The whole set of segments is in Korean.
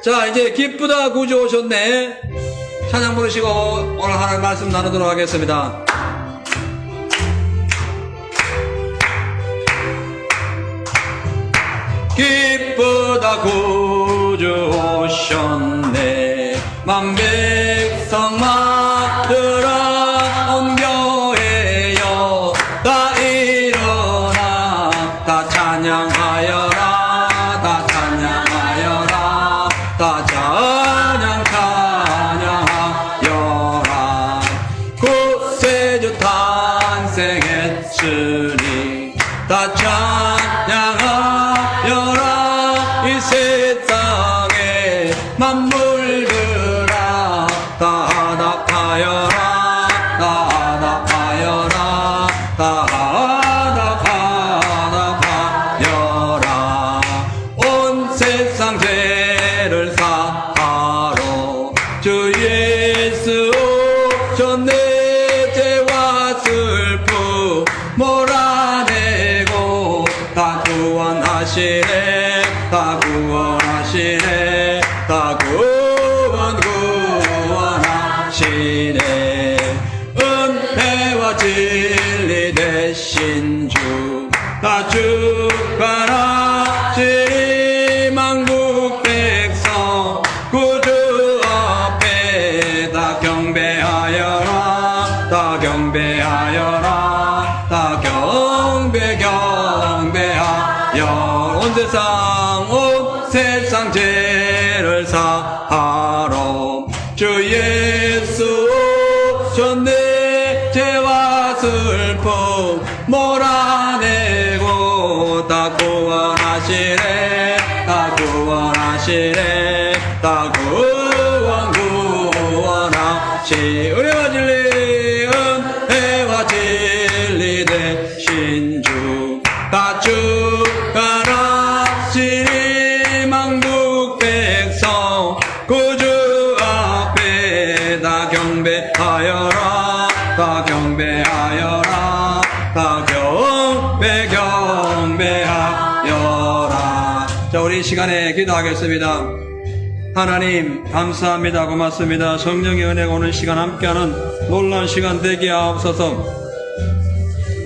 자, 이제 기쁘다 구주 오셨네. 찬양 부르시고 오늘 하나님 말씀 나누도록 하겠습니다. 기쁘다 구주 오셨네. 만백성 맞들어 온 교회여 다 일어나 다 찬양하여라. 다 찬양하여라. 다 찬양하여라. 구세주 탄생했으니 다 찬양하여라. 이 세상에 만물들아 다 하나하여라. 다 하나하여라. 다 하나하여라. 온 세상 죄를 사하러 주 예수 오셨네. 죄와 슬픔 몰아내고 다 구원하시네. 다 구원하시네. 다 구원하시네. 은혜와 진리 되신 주 다 주관하시니 만국 백성 구주 앞에 다 경배하여라. 다 경배하여라. 다 경배하여. 온 세상 죄를 사하러 주 예수 오셨네. 죄와 슬픔 몰아내고 다 구원하시네. 다 구원하시네. 다 구원하시. 은혜와 진리 은혜와 진리 되신 주 다 주관하시니 만국 백성 구주 앞에 다 경배하여라. 다 경배하여라. 다 경배하여라. 자, 우리 이 시간에 기도하겠습니다. 하나님 감사합니다. 고맙습니다. 성령의 은혜가 오는 시간 함께하는 놀라운 시간 되게 하옵소서.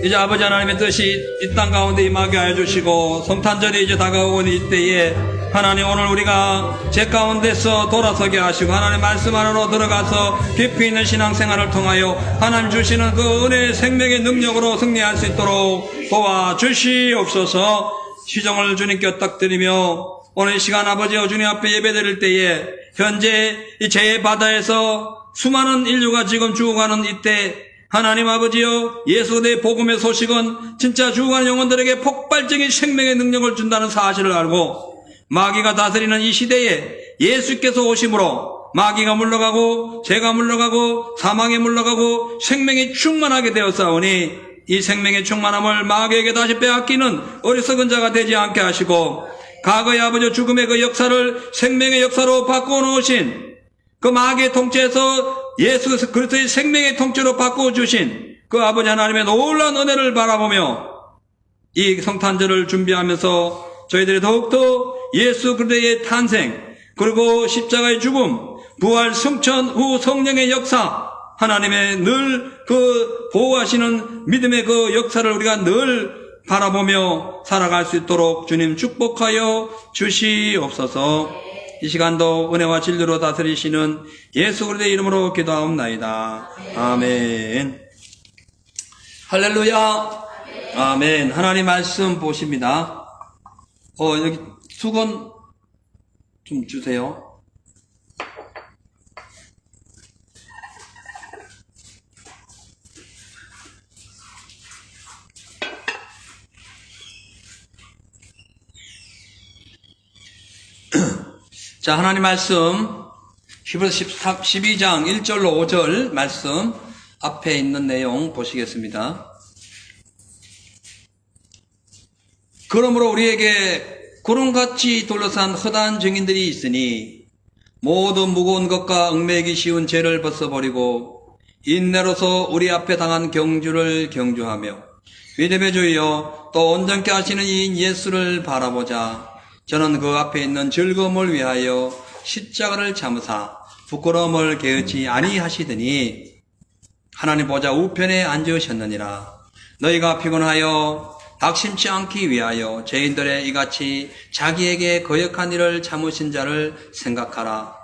이제 아버지 하나님의 뜻이 이 땅 가운데 임하게 하여 주시고 성탄절이 이제 다가오는 이때에 하나님 오늘 우리가 죄 가운데서 돌아서게 하시고 하나님 말씀 안으로 들어가서 깊이 있는 신앙생활을 통하여 하나님 주시는 그 은혜의 생명의 능력으로 승리할 수 있도록 도와주시옵소서. 시정을 주님께 엇딱드리며 오늘 이 시간 아버지여 주님 앞에 예배드릴 때에 현재 이 죄의 바다에서 수많은 인류가 지금 죽어가는 이때 하나님 아버지여 예수 내 복음의 소식은 진짜 죽어가는 영혼들에게 폭발적인 생명의 능력을 준다는 사실을 알고 마귀가 다스리는 이 시대에 예수께서 오심으로 마귀가 물러가고 죄가 물러가고 사망이 물러가고 생명이 충만하게 되었사오니 이 생명의 충만함을 마귀에게 다시 빼앗기는 어리석은 자가 되지 않게 하시고 과거의 아버지 죽음의 그 역사를 생명의 역사로 바꿔놓으신 그 마귀의 통치에서 예수 그리스도의 생명의 통치로 바꿔주신 그 아버지 하나님의 놀라운 은혜를 바라보며 이 성탄절을 준비하면서 저희들이 더욱더 예수 그리스도의 탄생 그리고 십자가의 죽음 부활 승천 후 성령의 역사 하나님의 늘 그 보호하시는 믿음의 그 역사를 우리가 늘 바라보며 살아갈 수 있도록 주님 축복하여 주시옵소서. 이 시간도 은혜와 진리로 다스리시는 예수 그리스도의 이름으로 기도하옵나이다. 아멘. 할렐루야. 아멘. 하나님 말씀 보십니다. 여기 수건 좀 주세요. 자, 하나님 말씀 히브리서 12장 1절로 5절 말씀 앞에 있는 내용 보시겠습니다. 그러므로 우리에게 구름같이 둘러싼 허다한 증인들이 있으니 모든 무거운 것과 얽매이기 쉬운 죄를 벗어버리고 인내로서 우리 앞에 당한 경주를 경주하며 믿음의 주여 또 온전케 하시는 이인 예수를 바라보자. 저는 그 앞에 있는 즐거움을 위하여 십자가를 참으사 부끄러움을 게으지 아니하시더니 하나님 보좌 우편에 앉으셨느니라. 너희가 피곤하여 낙심치 않기 위하여 죄인들의 이같이 자기에게 거역한 일을 참으신 자를 생각하라.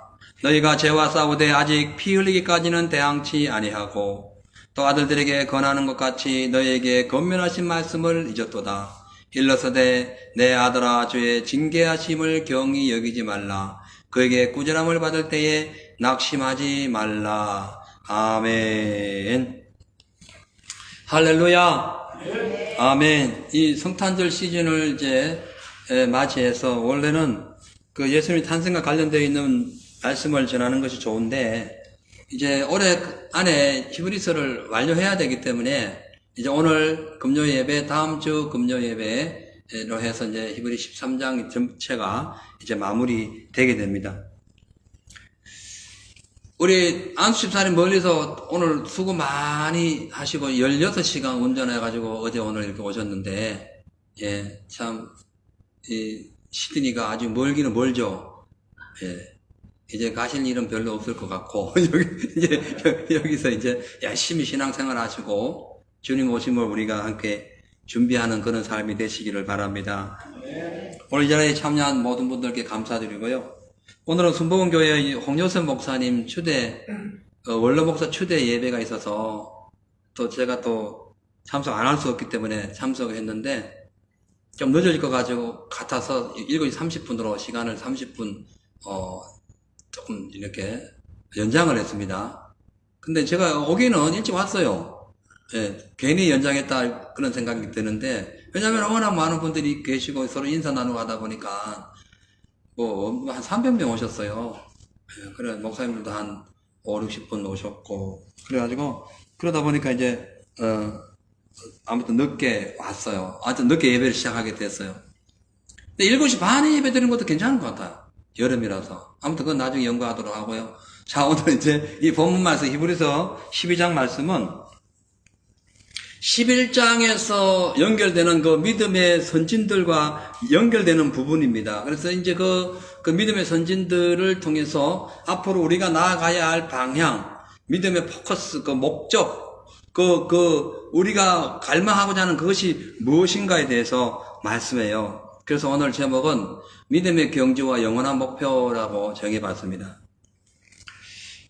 너희가 죄와 싸우되 아직 피 흘리기까지는 대항치 아니하고 또 아들들에게 권하는 것 같이 너희에게 권면하신 말씀을 잊었도다. 일러서되 내 아들아 주의 징계하심을 경히 여기지 말라. 그에게 꾸지람을 받을 때에 낙심하지 말라. 아멘. 할렐루야. 아멘. 이 성탄절 시즌을 이제 맞이해서 원래는 그 예수님의 탄생과 관련되어 있는 말씀을 전하는 것이 좋은데 이제 올해 안에 히브리서를 완료해야 되기 때문에 이제 오늘 금요 예배, 다음 주 금요 예배로 해서 이제 히브리 13장 전체가 이제 마무리되게 됩니다. 우리 안수 집사님 멀리서 오늘 수고 많이 하시고 16시간 운전해가지고 어제 오늘 이렇게 오셨는데, 예, 참, 시드니가 아주 멀기는 멀죠. 예. 이제 가실 일은 별로 없을 것 같고, 여기서 이제 열심히 신앙생활 하시고, 주님 오심을 우리가 함께 준비하는 그런 삶이 되시기를 바랍니다. 오늘 이 자리에 참여한 모든 분들께 감사드리고요. 오늘은 순복음교회 홍요셉 목사님 원로 목사 추대 예배가 있어서 또 제가 또 참석 안 할 수 없기 때문에 참석을 했는데 좀 늦어질 것 같아서 7시 30분으로 시간을 30분, 조금 이렇게 연장을 했습니다. 근데 제가 오기는 일찍 왔어요. 예, 괜히 연장했다 그런 생각이 드는데 왜냐면 워낙 많은 분들이 계시고 서로 인사 나누고 하다 보니까 한 300명 오셨어요. 예, 그래, 목사님들도 한 5, 60분 오셨고, 그래가지고, 그러다 보니까 이제, 아무튼 늦게 왔어요. 아무튼 늦게 예배를 시작하게 됐어요. 근데 7시 반에 예배 드리는 것도 괜찮은 것 같아요. 여름이라서. 아무튼 그건 나중에 연구하도록 하고요. 자, 오늘 이제 이 본문 말씀, 히브리서 12장 말씀은 11장에서 연결되는 그 믿음의 선진들과 연결되는 부분입니다. 그래서 이제 그 믿음의 선진들을 통해서 앞으로 우리가 나아가야 할 방향, 믿음의 포커스, 그 목적, 우리가 갈망하고자 하는 그것이 무엇인가에 대해서 말씀해요. 그래서 오늘 제목은 믿음의 경주와 영원한 목표라고 정해봤습니다.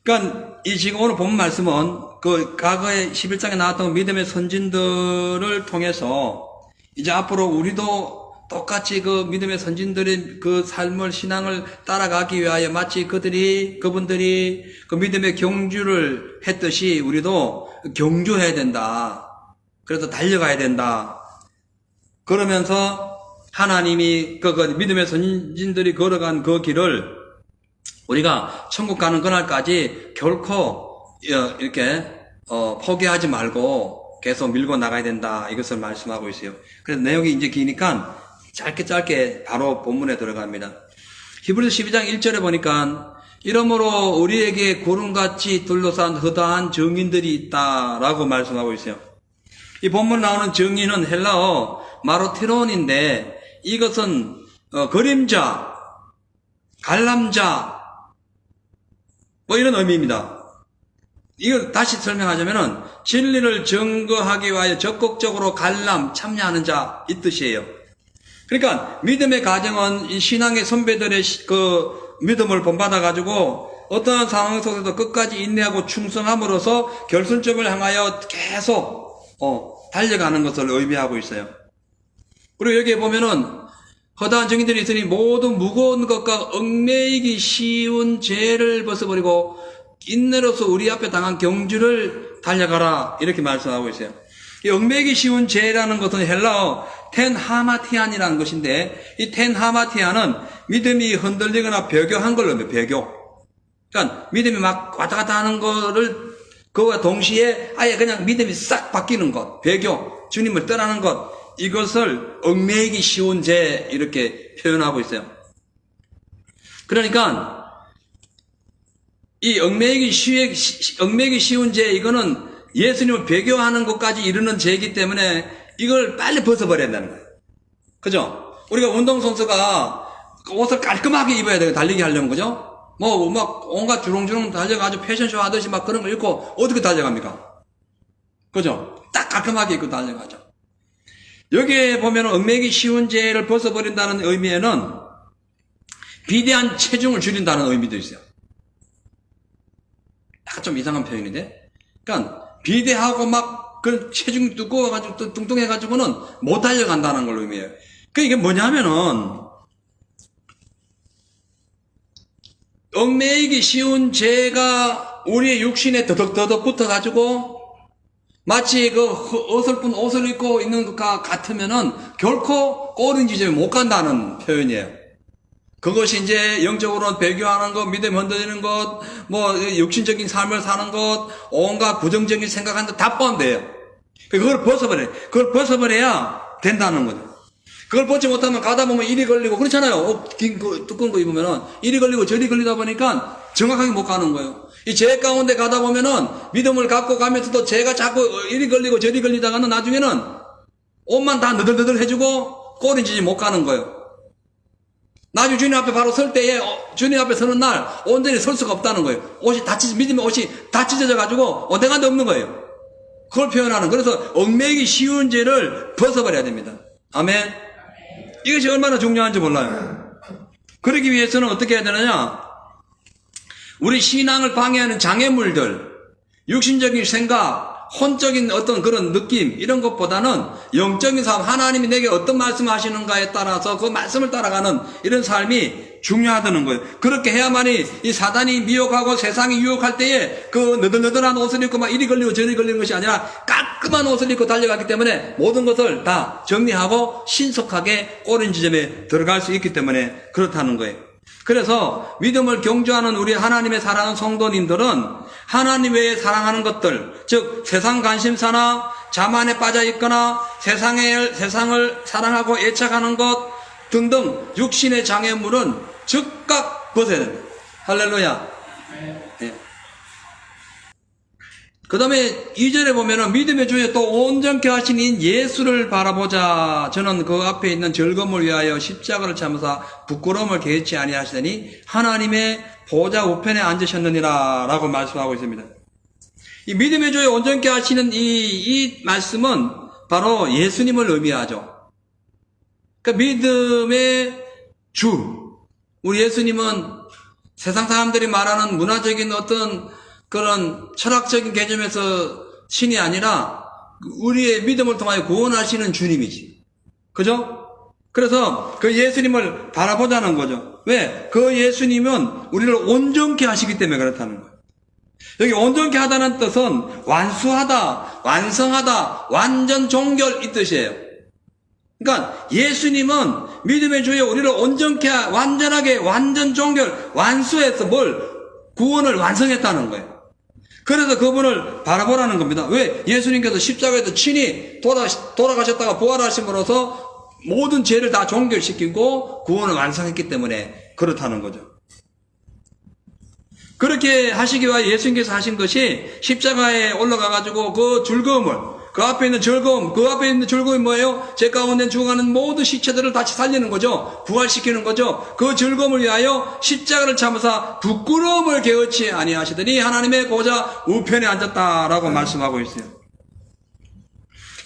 그러니까 이 지금 오늘 본 말씀은 그 과거에 11장에 나왔던 믿음의 선진들을 통해서 이제 앞으로 우리도 똑같이 그 믿음의 선진들의 그 삶을 신앙을 따라가기 위하여 마치 그분들이 그 믿음의 경주를 했듯이 우리도 경주해야 된다. 그래서 달려가야 된다. 그러면서 하나님이 그 믿음의 선진들이 걸어간 그 길을 우리가 천국 가는 그날까지 결코 이렇게 포기하지 말고 계속 밀고 나가야 된다. 이것을 말씀하고 있어요. 그래서 내용이 이제 기니까 짧게 바로 본문에 들어갑니다. 히브리서 12장 1절에 보니까 이러므로 우리에게 구름같이 둘러싼 허다한 증인들이 있다라고 말씀하고 있어요. 이 본문 나오는 증인은 헬라어 마로테론인데 이것은 그림자, 관람자 이런 의미입니다. 이걸 다시 설명하자면은 진리를 증거하기 위하여 적극적으로 참여하는 자 이 뜻이에요. 그러니까 믿음의 가정은 이 신앙의 선배들의 그 믿음을 본받아 가지고 어떠한 상황 속에서 끝까지 인내하고 충성함으로써 결승점을 향하여 계속 달려가는 것을 의미하고 있어요. 그리고 여기에 보면은 허다한 증인들이 있으니 모든 무거운 것과 얽매이기 쉬운 죄를 벗어버리고 인내로서 우리 앞에 당한 경주를 달려가라 이렇게 말씀하고 있어요. 이 얽매이기 쉬운 죄라는 것은 헬라어 텐하마티안이라는 것인데 이 텐하마티안은 믿음이 흔들리거나 배교한 걸 의미해요. 배교. 그러니까 믿음이 막 왔다 갔다 하는 거를 그와 동시에 아예 그냥 믿음이 싹 바뀌는 것, 배교, 주님을 떠나는 것 이것을 얽매이기 쉬운 죄 이렇게 표현하고 있어요. 그러니까 이 얽매이기 쉬운 죄 이거는 예수님을 배교하는 것까지 이르는 죄이기 때문에 이걸 빨리 벗어버려야 된다는 거예요. 그죠? 우리가 운동선수가 옷을 깔끔하게 입어야 돼요. 달리기 하려면 그죠? 뭐 막 온갖 주렁주렁 달려가지고 패션쇼 하듯이 막 그런 거 입고 어떻게 달려갑니까? 그죠? 딱 깔끔하게 입고 달려가죠. 여기에 보면 얽매이기 쉬운 죄를 벗어버린다는 의미에는 비대한 체중을 줄인다는 의미도 있어요. 약간 좀 이상한 표현인데, 그러니까 비대하고 막 그 체중이 두꺼워가지고 또 뚱뚱해가지고는 못 달려간다는 걸 의미해요. 그 이게 뭐냐면은 얽매이기 쉬운 죄가 우리의 육신에 더덕더덕 붙어가지고 마치 그 어설픈 옷을 입고 있는 것과 같으면은 결코 옳은 지점에 못 간다는 표현이에요. 그것이 이제 영적으로 배교하는 것, 믿음 흔들리는 것, 뭐 육신적인 삶을 사는 것, 온갖 부정적인 생각하는 것 다 포함돼요. 그걸 벗어버려요. 그걸 벗어버려야 된다는 거죠. 그걸 벗지 못하면 가다 보면 일이 걸리고 그렇잖아요. 긴 거, 두꺼운 거 입으면은 일이 걸리고 저리 걸리다 보니까 정확하게 못 가는 거예요. 이 죄 가운데 가다 보면은 믿음을 갖고 가면서도 죄가 자꾸 일이 걸리고 저리 걸리다가는 나중에는 옷만 다 너덜너덜 해주고 꼴인 지지 못 가는 거예요. 나중에 주님 앞에 바로 설 때에 주님 앞에 서는 날 온전히 설 수가 없다는 거예요. 옷이 다 믿음의 옷이 다 찢어져가지고 어디가 없는 거예요. 그걸 표현하는. 그래서 얽매이기 쉬운 죄를 벗어버려야 됩니다. 아멘. 이것이 얼마나 중요한지 몰라요. 그러기 위해서는 어떻게 해야 되느냐? 우리 신앙을 방해하는 장애물들, 육신적인 생각, 혼적인 어떤 그런 느낌, 이런 것보다는 영적인 삶, 하나님이 내게 어떤 말씀을 하시는가에 따라서 그 말씀을 따라가는 이런 삶이 중요하다는 거예요. 그렇게 해야만이 이 사단이 미혹하고 세상이 유혹할 때에 그 너덜너덜한 옷을 입고 막 이리 걸리고 저리 걸리는 것이 아니라 깔끔한 옷을 입고 달려가기 때문에 모든 것을 다 정리하고 신속하게 옳은 지점에 들어갈 수 있기 때문에 그렇다는 거예요. 그래서 믿음을 경주하는 우리 하나님의 사랑하는 성도님들은 하나님 외에 사랑하는 것들, 즉 세상 관심사나 자만에 빠져 있거나 세상을 사랑하고 애착하는 것 등등 육신의 장애물은 즉각 벗어야 됩니다. 할렐루야. 네. 그 다음에 2절에 보면은 믿음의 주에 또 온전케 하신 예수를 바라보자. 저는 그 앞에 있는 즐거움을 위하여 십자가를 참으사 부끄러움을 개의치 아니하시더니 하나님의 보좌 우편에 앉으셨느니라 라고 말씀하고 있습니다. 이 믿음의 주에 온전케 하시는 이 말씀은 바로 예수님을 의미하죠. 그러니까 믿음의 주. 우리 예수님은 세상 사람들이 말하는 문화적인 어떤 그런 철학적인 개념에서 신이 아니라 우리의 믿음을 통하여 구원하시는 주님이지. 그죠? 그래서 그 예수님을 바라보자는 거죠. 왜? 그 예수님은 우리를 온전케 하시기 때문에 그렇다는 거예요. 여기 온전케 하다는 뜻은 완수하다, 완성하다, 완전 종결 이 뜻이에요. 그러니까 예수님은 믿음의 주에 우리를 온전케, 완전하게, 완전 종결, 완수해서 구원을 완성했다는 거예요. 그래서 그분을 바라보라는 겁니다. 왜? 예수님께서 십자가에서 친히 돌아가셨다가 부활하심으로써 모든 죄를 다 종결시키고 구원을 완성했기 때문에 그렇다는 거죠. 그렇게 하시기 위해 예수님께서 하신 것이 십자가에 올라가가지고 그 즐거움을, 그 앞에 있는 즐거움이 뭐예요? 죄 가운데 죽어가는 모든 시체들을 다시 살리는 거죠. 부활시키는 거죠. 그 즐거움을 위하여 십자가를 참으사 부끄러움을 개의치 아니하시더니 하나님의 보좌 우편에 앉았다라고 말씀하고 있어요.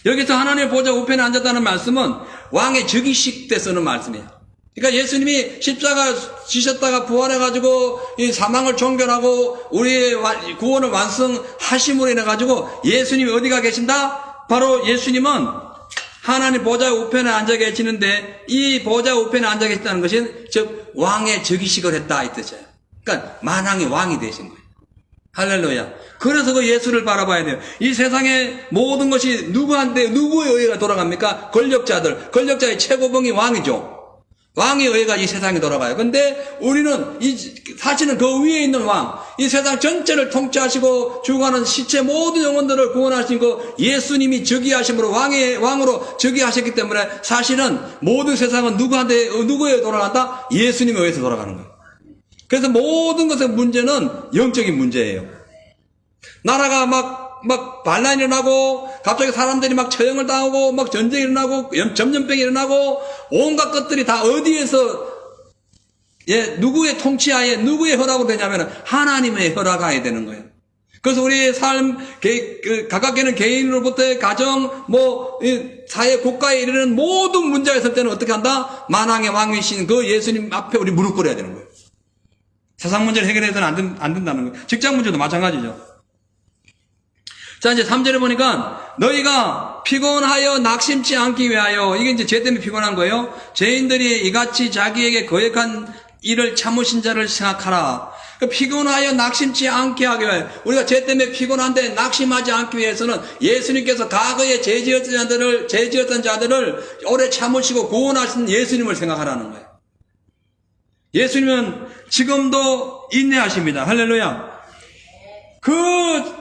여기서 하나님의 보좌 우편에 앉았다는 말씀은 왕의 즉위식 때 쓰는 말씀이에요. 그러니까 예수님이 십자가 지셨다가 부활해가지고 이 사망을 종결하고 우리의 구원을 완성하심으로 인해가지고 예수님이 어디가 계신다? 바로 예수님은 하나님 보좌 우편에 앉아 계시는데 이 보좌 우편에 앉아 계신다는 것은 즉 왕의 즉위식을 했다 이 뜻이에요. 그러니까 만왕의 왕이 되신 거예요. 할렐루야. 그래서 그 예수를 바라봐야 돼요. 이 세상의 모든 것이 누구의 의회가 돌아갑니까? 권력자의 최고봉이 왕이죠. 왕에 의해가 이 세상이 돌아가요. 근데 우리는 사실은 그 위에 있는 왕, 이 세상 전체를 통치하시고 죽어가는 시체 모든 영혼들을 구원하신 그 예수님이 즉위하심으로 왕으로 즉위하셨기 때문에 사실은 모든 세상은 누구에 돌아간다? 예수님에 의해서 돌아가는 거예요. 그래서 모든 것의 문제는 영적인 문제예요. 나라가 막 반란이 일어나고 갑자기 사람들이 막 처형을 당하고 막 전쟁이 일어나고 전염병이 일어나고 온갖 것들이 다 어디에서 예, 누구의 통치하에 누구의 허락으로 되냐면 하나님의 허락하에 되는 거예요. 그래서 우리의 삶, 각각에는 개인으로부터의 가정, 사회, 국가에 이르는 모든 문제가 있을 때는 어떻게 한다? 만왕의 왕이신 그 예수님 앞에 우리 무릎 꿇어야 되는 거예요. 세상 문제를 해결해서는 안 된다는 거예요. 직장 문제도 마찬가지죠. 자, 이제 3절에 보니까 너희가 피곤하여 낙심치 않기 위하여, 이게 이제 죄 때문에 피곤한 거예요. 죄인들이 이같이 자기에게 거역한 일을 참으신 자를 생각하라. 피곤하여 낙심치 않게 하기 위하여, 우리가 죄 때문에 피곤한데 낙심하지 않기 위해서는 예수님께서 과거에 죄 지었던 자들을 오래 참으시고 구원하신 예수님을 생각하라는 거예요. 예수님은 지금도 인내하십니다. 할렐루야.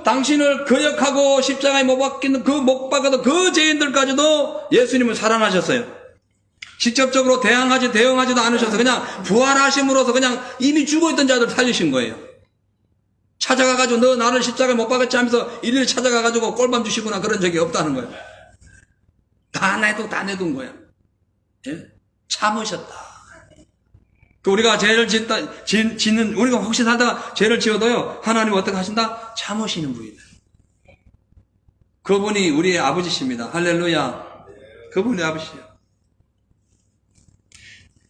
당신을 거역하고 십자가에 못 박아도 그 죄인들까지도 예수님을 사랑하셨어요. 직접적으로 대응하지도 않으셔서 그냥 부활하심으로써 그냥 이미 죽어있던 자들 살리신 거예요. 찾아가가지고 너 나를 십자가에 못 박았지 하면서 일일이 찾아가가지고 꼴밤 주시거나 그런 적이 없다는 거예요. 다 내둔 거예요. 예? 참으셨다. 우리가 죄를 짓는, 우리가 혹시 살다가 죄를 지어도요, 하나님 어떻게 하신다? 참으시는 분이다. 그분이 우리의 아버지십니다. 할렐루야. 그분이 아버지예요.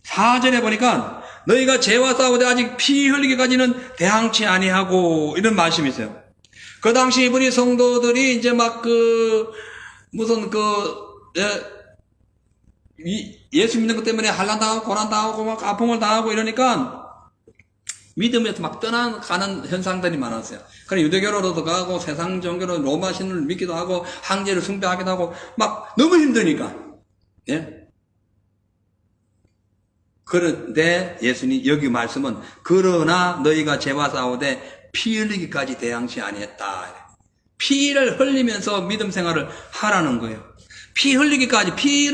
4절에 보니까 너희가 죄와 싸우되 아직 피 흘리기까지는 대항치 아니하고 이런 말씀이 있어요. 그 당시 우리 성도들이 이제 예수 믿는 것 때문에 환난당하고 고난당하고 막 아픔을 당하고 이러니까 믿음에서 막 떠나가는 현상들이 많았어요. 그래 유대교로도 가고 세상 종교로 로마 신을 믿기도 하고 황제를 숭배하기도 하고 막 너무 힘드니까. 예? 그런데 예수님 여기 말씀은 그러나 너희가 죄와 싸우되 피 흘리기까지 대항치 아니했다. 피를 흘리면서 믿음 생활을 하라는 거예요. 피를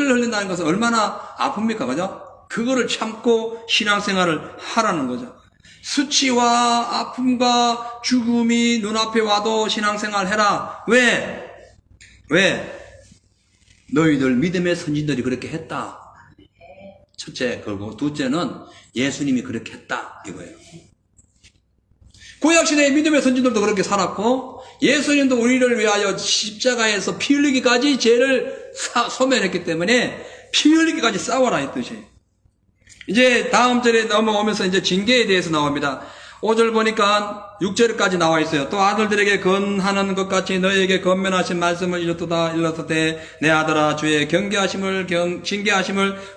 흘린다는 것은 얼마나 아픕니까? 그죠? 그거를 참고 신앙생활을 하라는 거죠. 수치와 아픔과 죽음이 눈앞에 와도 신앙생활 해라. 왜? 너희들 믿음의 선진들이 그렇게 했다. 첫째, 그리고 둘째는 예수님이 그렇게 했다. 이거예요. 구약시대의 믿음의 선진들도 그렇게 살았고, 예수님도 우리를 위하여 십자가에서 피 흘리기까지 죄를 소멸했기 때문에 피 흘리기까지 싸워라 이 뜻이에요. 이제 다음 절에 넘어오면서 이제 징계에 대해서 나옵니다. 5절 보니까 6절까지 나와 있어요. 또 아들들에게 건하는 것 같이 너희에게 건면하신 말씀을 일렀으되 내 아들아 주의 징계하심을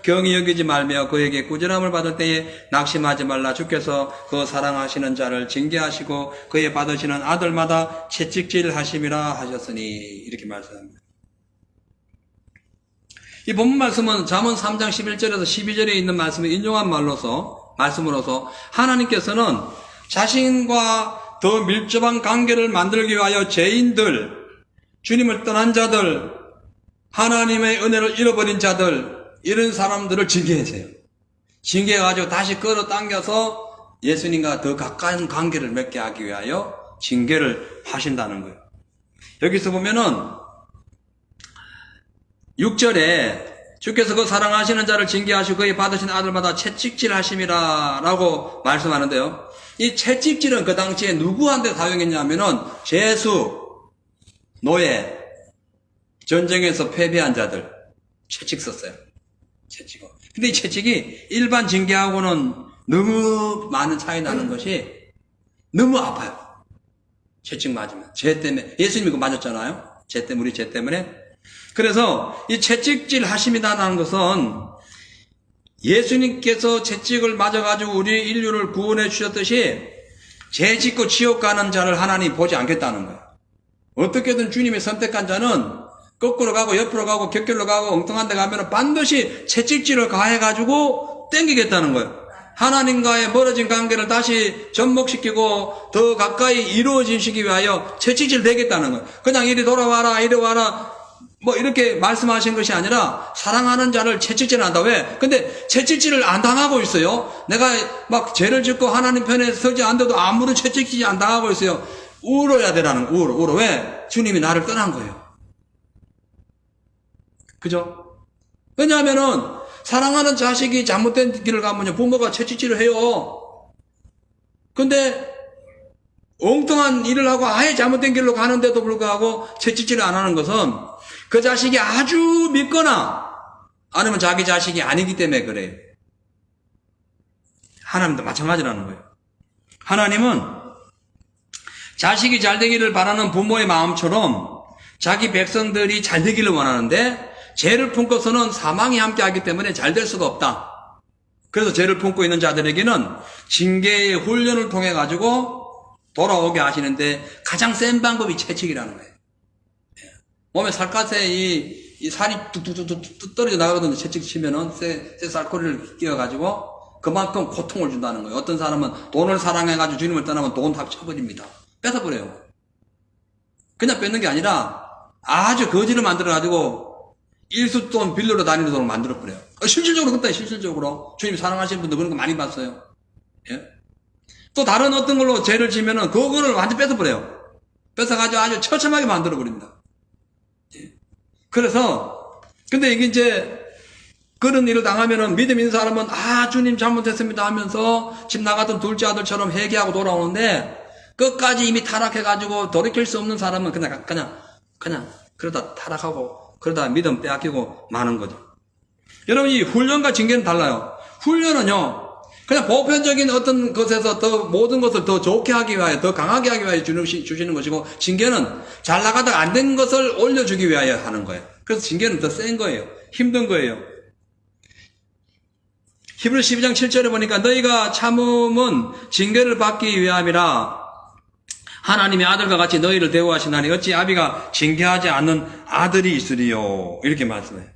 경히 여기지 말며 그에게 꾸지람을 받을 때에 낙심하지 말라. 주께서 그 사랑하시는 자를 징계하시고 그의 받으시는 아들마다 채찍질 하심이라 하셨으니 이렇게 말씀합니다. 이 본문 말씀은 잠언 3장 11절에서 12절에 있는 말씀을 인용한 말씀으로서 하나님께서는 자신과 더 밀접한 관계를 만들기 위하여 죄인들, 주님을 떠난 자들, 하나님의 은혜를 잃어버린 자들, 이런 사람들을 징계하세요. 징계해가지고 다시 끌어당겨서 예수님과 더 가까운 관계를 맺게 하기 위하여 징계를 하신다는 거예요. 여기서 보면은 6절에 주께서 그 사랑하시는 자를 징계하시고 그의 받으신 아들마다 채찍질 하심이라 라고 말씀하는데요. 이 채찍질은 그 당시에 누구한테 사용했냐면은 죄수, 노예, 전쟁에서 패배한 자들 채찍 썼어요. 채찍은. 근데 이 채찍이 일반 징계하고는 너무 많은 차이 나는 것이 너무 아파요. 채찍 맞으면. 죄 때문에. 예수님이 그거 맞았잖아요. 우리 죄 때문에. 그래서 이 채찍질 하심이라는 것은 예수님께서 채찍을 맞아가지고 우리 인류를 구원해 주셨듯이 죄 짓고 지옥 가는 자를 하나님 보지 않겠다는 거예요. 어떻게든 주님이 선택한 자는 거꾸로 가고 옆으로 가고 곁길로 가고 엉뚱한 데 가면 반드시 채찍질을 가해가지고 땡기겠다는 거예요. 하나님과의 멀어진 관계를 다시 접목시키고 더 가까이 이루어지시기 위하여 채찍질 되겠다는 거예요. 그냥 이리 돌아와라 이리 와라 이렇게 말씀하신 것이 아니라 사랑하는 자를 채찍질을 한다. 왜? 근데 채찍질을 안 당하고 있어요. 내가 막 죄를 짓고 하나님 편에 서지 않는데도 아무런 채찍질이 안 당하고 있어요. 울어야 되라는 거예요. 울어. 왜? 주님이 나를 떠난 거예요. 그죠? 왜냐하면은 사랑하는 자식이 잘못된 길을 가면요, 부모가 채찍질을 해요. 근데 엉뚱한 일을 하고 아예 잘못된 길로 가는데도 불구하고 채찍질을 안 하는 것은 그 자식이 아주 믿거나 아니면 자기 자식이 아니기 때문에 그래요. 하나님도 마찬가지라는 거예요. 하나님은 자식이 잘 되기를 바라는 부모의 마음처럼 자기 백성들이 잘 되기를 원하는데 죄를 품고서는 사망이 함께하기 때문에 잘 될 수가 없다. 그래서 죄를 품고 있는 자들에게는 징계의 훈련을 통해 가지고 돌아오게 하시는데 가장 센 방법이 채찍이라는 거예요. 몸에 살갗에 이 살이 뚝뚝뚝뚝 떨어져 나가거든요. 채찍 치면은 쇠 살코리를 끼워가지고 그만큼 고통을 준다는 거예요. 어떤 사람은 돈을 사랑해가지고 주님을 떠나면 돈 다 쳐버립니다. 뺏어버려요. 그냥 뺏는 게 아니라 아주 거지를 만들어가지고 일수돈 빌려로 다니는 돈을 만들어버려요. 실질적으로 그렇다, 실질적으로. 주님 사랑하시는 분들 그런 거 많이 봤어요. 예? 또 다른 어떤 걸로 죄를 지면은 그거를 완전 뺏어버려요. 뺏어가지고 아주 처참하게 만들어버립니다. 예. 그래서, 근데 이게 이제 그런 일을 당하면은 믿음 있는 사람은 주님 잘못했습니다 하면서 집 나갔던 둘째 아들처럼 회개하고 돌아오는데 끝까지 이미 타락해가지고 돌이킬 수 없는 사람은 그냥 그러다 타락하고 그러다 믿음 빼앗기고 마는 거죠. 여러분, 이 훈련과 징계는 달라요. 훈련은요, 그냥 보편적인 어떤 것에서 더 모든 것을 더 좋게 하기 위하여, 더 강하게 하기 위하여 주시는 것이고, 징계는 잘 나가다가 안 된 것을 올려주기 위하여 하는 거예요. 그래서 징계는 더 센 거예요. 힘든 거예요. 히브리서 12장 7절에 보니까 너희가 참음은 징계를 받기 위함이라 하나님의 아들과 같이 너희를 대우하시나니 어찌 아비가 징계하지 않는 아들이 있으리요. 이렇게 말씀해요.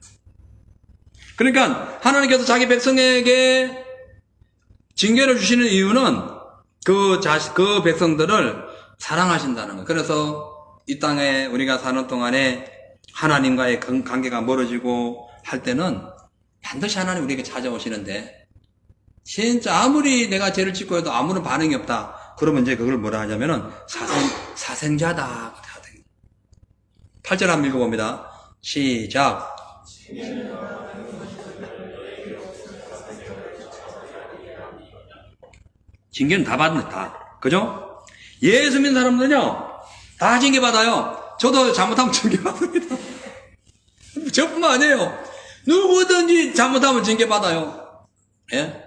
그러니까 하나님께서 자기 백성에게 징계를 주시는 이유는 그 백성들을 사랑하신다는 거예요. 그래서 이 땅에 우리가 사는 동안에 하나님과의 관계가 멀어지고 할 때는 반드시 하나님 우리에게 찾아오시는데, 진짜 아무리 내가 죄를 짓고 해도 아무런 반응이 없다. 그러면 이제 그걸 뭐라 하냐면은 사생자다. 8절 한번 읽어봅니다. 시작. 징계는 다 받네, 다. 그죠? 예수 믿는 사람들은요, 다 징계받아요. 저도 잘못하면 징계받습니다. 저뿐만 아니에요. 누구든지 잘못하면 징계받아요. 예?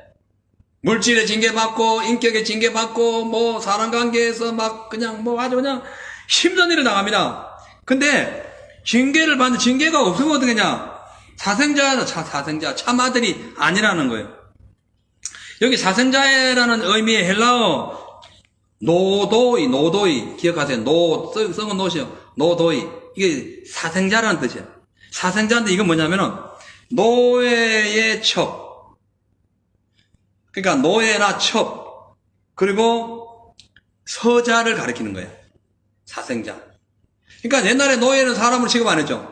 물질에 징계받고, 인격에 징계받고, 뭐, 사람관계에서 막, 그냥, 뭐, 아주 그냥 힘든 일을 당합니다. 근데, 징계가 없으면 어떻게 하냐? 사생자, 참아들이 아니라는 거예요. 여기 사생자라는 의미의 헬라어, 노도이, 기억하세요. 썩은 노시요. 노도이. 이게 사생자라는 뜻이에요. 사생자인데 이건 뭐냐면은, 노예의 첩. 그러니까 노예나 첩, 그리고 서자를 가리키는 거예요. 사생자. 그러니까 옛날에 노예는 사람을 취급 안 했죠.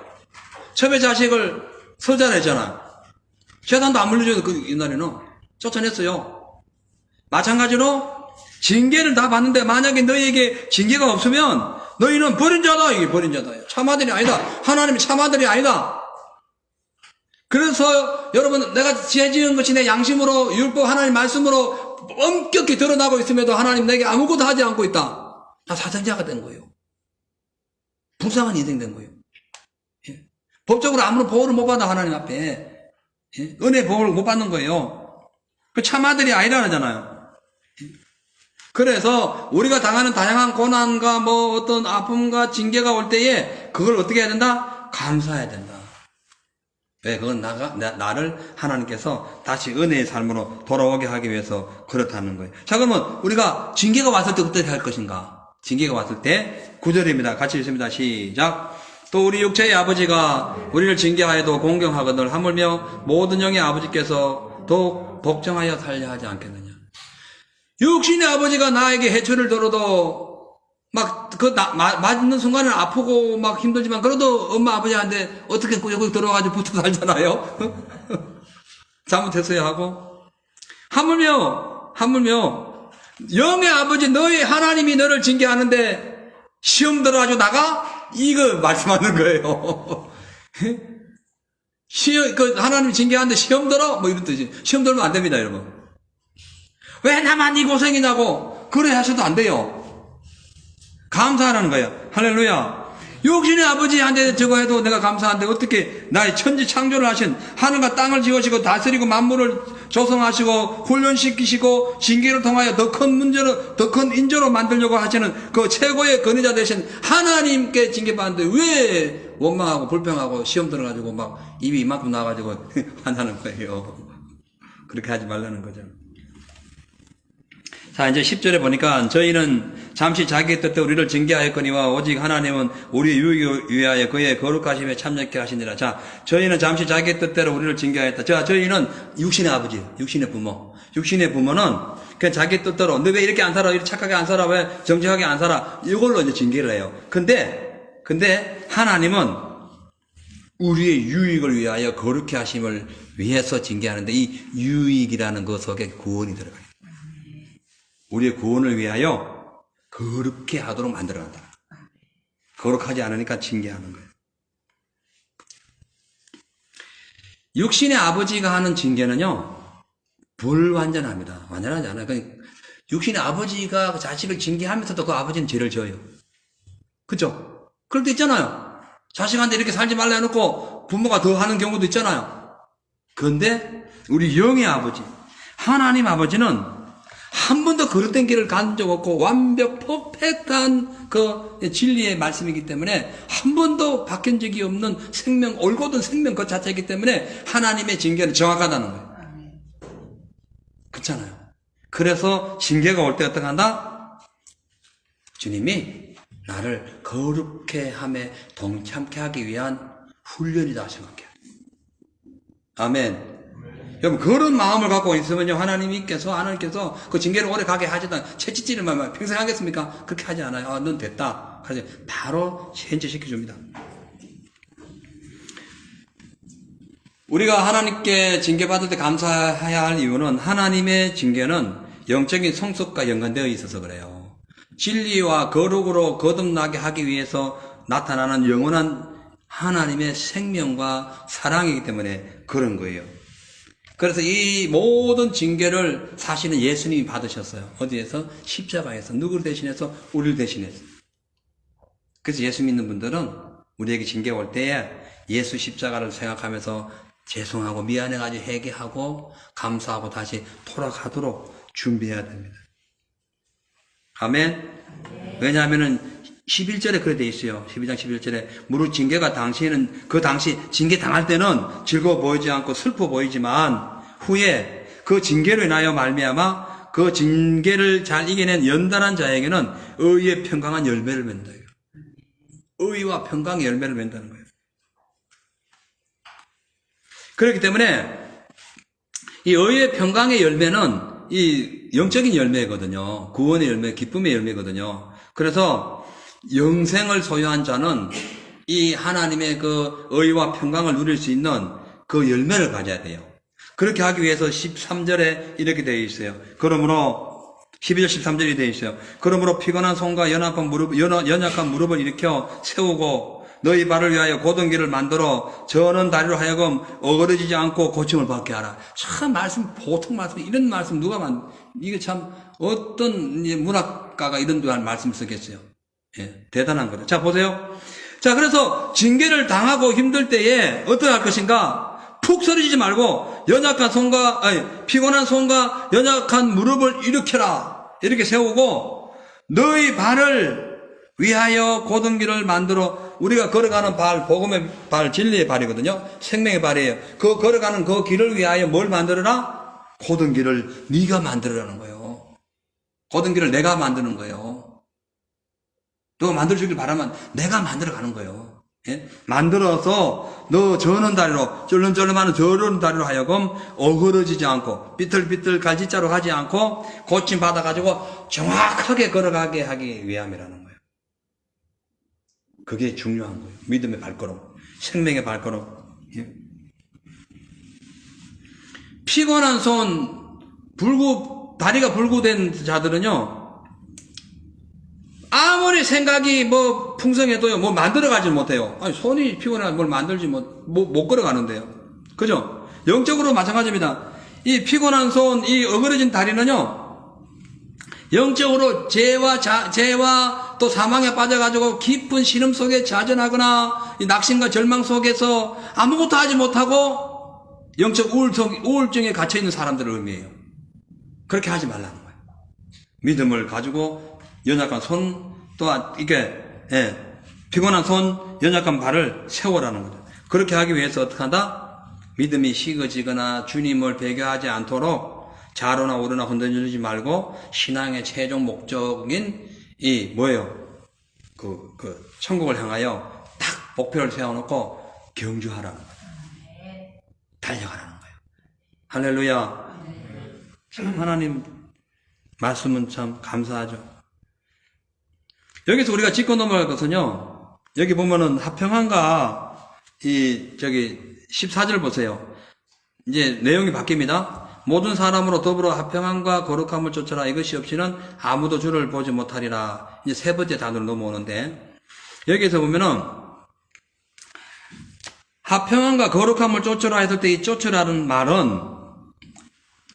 첩의 자식을 서자를 했잖아요. 재산도 안 물려줘도 그 옛날에는 쫓아냈어요. 마찬가지로 징계를 다 받는데 만약에 너희에게 징계가 없으면 너희는 버린 자다. 이게 버린 자다. 참아들이 아니다. 하나님이 참아들이 아니다. 그래서 여러분, 내가 죄 지은 것이 내 양심으로 율법 하나님 말씀으로 엄격히 드러나고 있음에도 하나님 내게 아무것도 하지 않고 있다. 나 사생자가 된 거예요. 불쌍한 인생 된 거예요. 예. 법적으로 아무런 보호를 못 받아 하나님 앞에. 예. 은혜 보호를 못 받는 거예요. 그 참아들이 아니라 하잖아요. 예. 그래서 우리가 당하는 다양한 고난과 뭐 어떤 아픔과 징계가 올 때에 그걸 어떻게 해야 된다? 감사해야 된다. 왜? 그건 나를 하나님께서 다시 은혜의 삶으로 돌아오게 하기 위해서 그렇다는 거예요. 자, 그러면 우리가 징계가 왔을 때 어떻게 할 것인가? 징계가 왔을 때 9절입니다. 같이 읽습니다. 시작. 또 우리 육체의 아버지가 우리를 징계하여도 공경하거늘 하물며 모든 영의 아버지께서 더욱 복종하여 살려 하지 않겠느냐. 육신의 아버지가 나에게 해초를 들어도 맞는 순간은 아프고 막 힘들지만 그래도 엄마 아버지한테 어떻게 여기 들어가지고 붙어 살잖아요. 잘못했어야 하고. 하물며 영의 아버지 너희 하나님이 너를 징계하는데 시험 들어가지고 나가? 이거 말씀하는 거예요. 하나님 징계하는데 시험 들어? 뭐 이런 뜻이. 시험 들면 안 됩니다, 여러분. 왜 나만 이 고생이냐고. 그래 하셔도 안 돼요. 감사하라는 거예요. 할렐루야. 육신의 아버지한테 저거 해도 내가 감사한데 어떻게 나의 천지 창조를 하신 하늘과 땅을 지으시고 다스리고 만물을 조성하시고 훈련시키시고 징계를 통하여 더 큰 문제로 더 큰 인조로 만들려고 하시는 그 최고의 권위자 되신 하나님께 징계받는데 왜 원망하고 불평하고 시험 들어가지고 막 입이 이만큼 나와가지고 한다는 거예요. 그렇게 하지 말라는 거죠. 자, 이제 10절에 보니까 저희는 잠시 자기의 뜻대로 우리를 징계하였거니와 오직 하나님은 우리의 유익을 위하여 그의 거룩하심에 참여케 하시니라. 자, 저희는 잠시 자기의 뜻대로 우리를 징계하였다. 자, 저희는 육신의 아버지, 육신의 부모. 육신의 부모는 그냥 자기 뜻대로 너 왜 이렇게 안 살아? 이렇게 착하게 안 살아? 왜 정직하게 안 살아? 이걸로 이제 징계를 해요. 근데 하나님은 우리의 유익을 위하여 거룩케 하심을 위해서 징계하는데 이 유익이라는 것 속에 구원이 들어가요. 우리의 구원을 위하여 거룩케 하도록 만들어간다. 거룩하지 않으니까 징계하는 거예요. 육신의 아버지가 하는 징계는요, 불완전합니다. 완전하지 않아요. 그러니까 육신의 아버지가 자식을 징계하면서도 그 아버지는 죄를 져요. 그죠? 그럴 때 있잖아요. 자식한테 이렇게 살지 말라 해놓고 부모가 더 하는 경우도 있잖아요. 그런데 우리 영의 아버지, 하나님 아버지는 한 번도 거룩된 길을 간 적 없고 완벽 퍼펙트한 그 진리의 말씀이기 때문에 한 번도 바뀐 적이 없는 생명, 올곧은 생명 그 자체이기 때문에 하나님의 징계는 정확하다는 거예요. 그렇잖아요. 그래서 징계가 올 때 어떻게 한다? 주님이 나를 거룩해 함에 동참케 하기 위한 훈련이다 생각해요. 아멘. 여러분, 그런 마음을 갖고 있으면요, 하나님께서 그 징계를 오래 가게 하지도 않아요. 채찍질을 말면 평생 하겠습니까? 그렇게 하지 않아요. 아, 넌 됐다. 그래서 바로 현지시켜줍니다. 우리가 하나님께 징계받을 때 감사해야 할 이유는 하나님의 징계는 영적인 성숙과 연관되어 있어서 그래요. 진리와 거룩으로 거듭나게 하기 위해서 나타나는 영원한 하나님의 생명과 사랑이기 때문에 그런 거예요. 그래서 이 모든 징계를 사실은 예수님이 받으셨어요. 어디에서? 십자가에서. 누구를 대신해서? 우리를 대신해서. 그래서 예수 믿는 분들은 우리에게 징계가 올 때에 예수 십자가를 생각하면서 죄송하고 미안해가지고 회개하고 감사하고 다시 돌아가도록 준비해야 됩니다. 아멘. 왜냐하면은 11절에 그래 돼 있어요. 12장 11절에 무릇 징계가 당시에는 그 당시 징계 당할 때는 즐거워 보이지 않고 슬퍼 보이지만 후에 그 징계로 인하여 말미암아 그 징계를 잘 이겨낸 연단한 자에게는 의의 평강한 열매를 맺는다. 의와 평강의 열매를 맺는다는 거예요. 그렇기 때문에 이 의의 평강의 열매는 이 영적인 열매거든요. 구원의 열매, 기쁨의 열매거든요. 그래서 영생을 소유한 자는 이 하나님의 그 의와 평강을 누릴 수 있는 그 열매를 가져야 돼요. 그렇게 하기 위해서 13절에 이렇게 되어 있어요. 그러므로 12절 13절이 되어 있어요. 그러므로 피곤한 손과 연약한 무릎을 일으켜 세우고 너희 발을 위하여 곧은 길을 만들어 저는 다리로 하여금 어그러지지 않고 고침을 받게 하라. 참 말씀, 보통 말씀, 이런 말씀 이게 참 어떤 문학가가 이런 말씀을 쓰겠어요. 예, 대단한 거죠. 자, 보세요. 자, 그래서 징계를 당하고 힘들 때에 어떻게 할 것인가? 푹 쓰러지지 말고 피곤한 손과 연약한 무릎을 일으켜라. 이렇게 세우고 너희 발을 위하여 곧은 길을 만들어. 우리가 걸어가는 발, 복음의 발, 진리의 발이거든요. 생명의 발이에요. 그 걸어가는 그 길을 위하여 뭘 만들어라? 곧은 길을 네가 만들어라는 거예요. 곧은 길을 내가 만드는 거예요. 너가 만들어주길 바라면 내가 만들어가는 거예요. 예? 만들어서 너 저는 다리로, 쫄름쫄름하는 저런 다리로 하여금 어그러지지 않고 삐뚤삐뚤 갈짓자로 하지 않고 고침 받아가지고 정확하게 걸어가게 하기 위함이라는 거예요. 그게 중요한 거예요. 믿음의 발걸음, 생명의 발걸음. 예? 피곤한 손, 다리가 불구된 자들은요, 아무리 생각이 풍성해도요, 만들어가지 못해요. 아니, 손이 피곤하면 뭘 만들지 못 걸어가는데요. 그죠? 영적으로 마찬가지입니다. 이 피곤한 손, 이 어그러진 다리는요, 영적으로 죄와 또 사망에 빠져가지고 깊은 신음 속에 자전하거나 이 낙심과 절망 속에서 아무것도 하지 못하고 영적 우울증에 갇혀있는 사람들을 의미해요. 그렇게 하지 말라는 거예요. 믿음을 가지고 연약한 손, 또한 이게 피곤한 손, 연약한 발을 세워라는 거죠. 그렇게 하기 위해서 어떻게 한다? 믿음이 식어지거나 주님을 배교하지 않도록 좌로나 우로나 흔들리지 말고 신앙의 최종 목적인 이 뭐예요? 천국을 향하여 딱 목표를 세워놓고 경주하라는 거예요. 달려가라는 거예요. 할렐루야. 참 하나님 말씀은 참 감사하죠. 여기서 우리가 짚고 넘어갈 것은요, 여기 보면은 화평함과 14절 보세요. 이제 내용이 바뀝니다. 모든 사람으로 더불어 화평함과 거룩함을 쫓아라. 이것이 없이는 아무도 주를 보지 못하리라. 이제 세 번째 단어로 넘어오는데, 여기서 보면은 화평함과 거룩함을 쫓아라 했을 때 이 쫓으라는 말은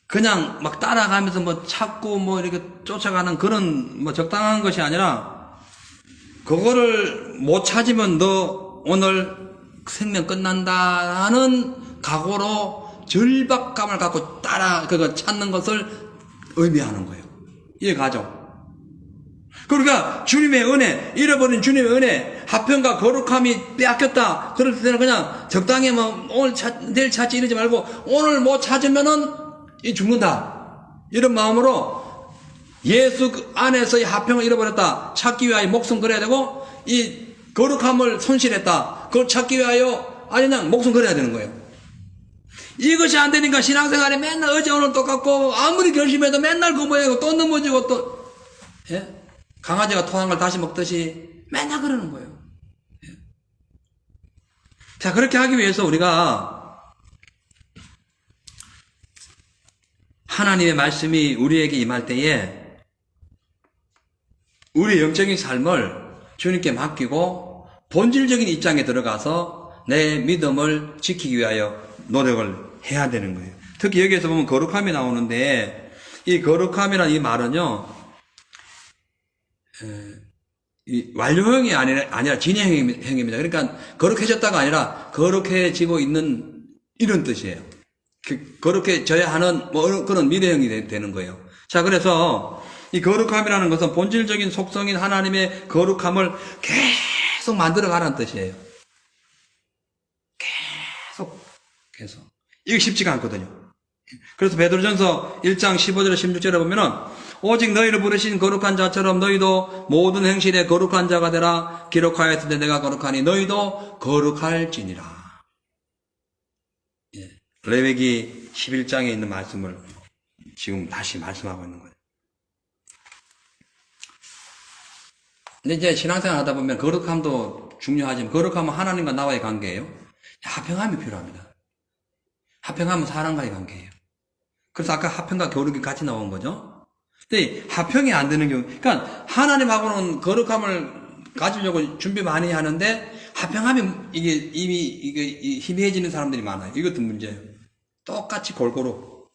그냥 막 따라가면서 뭐 찾고 뭐 이렇게 쫓아가는 그런 뭐 적당한 것이 아니라, 그거를 못 찾으면 너 오늘 생명 끝난다는 각오로 절박감을 갖고 그거 찾는 것을 의미하는 거예요. 이해가죠? 그러니까 주님의 은혜, 잃어버린 주님의 은혜, 화평과 거룩함이 빼앗겼다. 그럴 때는 그냥 적당히 뭐 오늘 내일 찾지 이러지 말고 오늘 못 찾으면은 죽는다. 이런 마음으로 예수 안에서 이 화평을 잃어버렸다. 찾기 위하여 목숨 걸어야 되고, 이 거룩함을 손실했다. 그걸 찾기 위하여 아주 그냥 목숨 걸어야 되는 거예요. 이것이 안 되니까 신앙생활에 맨날 어제 오늘 똑같고, 아무리 결심해도 맨날 그 모양이고 또 넘어지고 또, 강아지가 토한 걸 다시 먹듯이 맨날 그러는 거예요. 자, 그렇게 하기 위해서 우리가 하나님의 말씀이 우리에게 임할 때에 우리의 영적인 삶을 주님께 맡기고 본질적인 입장에 들어가서 내 믿음을 지키기 위하여 노력을 해야 되는 거예요. 특히 여기에서 보면 거룩함이 나오는데, 이 거룩함이라는 이 말은요, 이 완료형이 아니라 진행형입니다. 그러니까 거룩해졌다가 아니라 거룩해지고 있는 이런 뜻이에요. 거룩해져야 하는 뭐 그런 미래형이 되는 거예요. 자, 그래서 이 거룩함이라는 것은 본질적인 속성인 하나님의 거룩함을 계속 만들어가라는 뜻이에요. 계속. 이거 쉽지가 않거든요. 그래서 베드로전서 1장 15절 16절에 보면은 오직 너희를 부르신 거룩한 자처럼 너희도 모든 행실에 거룩한 자가 되라. 기록하였을 내가 거룩하니 너희도 거룩할지니라. 레위기 11장에 있는 말씀을 지금 다시 말씀하고 있는 거예요. 근데 이제 신앙생활 하다 보면 거룩함도 중요하지만, 거룩함은 하나님과 나와의 관계예요. 화평함이 필요합니다. 화평함은 사람과의 관계예요. 그래서 아까 화평과 거룩이 같이 나온 거죠. 근데 화평이 안 되는 경우, 그러니까 하나님하고는 거룩함을 가지려고 준비 많이 하는데 화평함이 이게 희미해지는 사람들이 많아요. 이것도 문제예요. 똑같이 골고루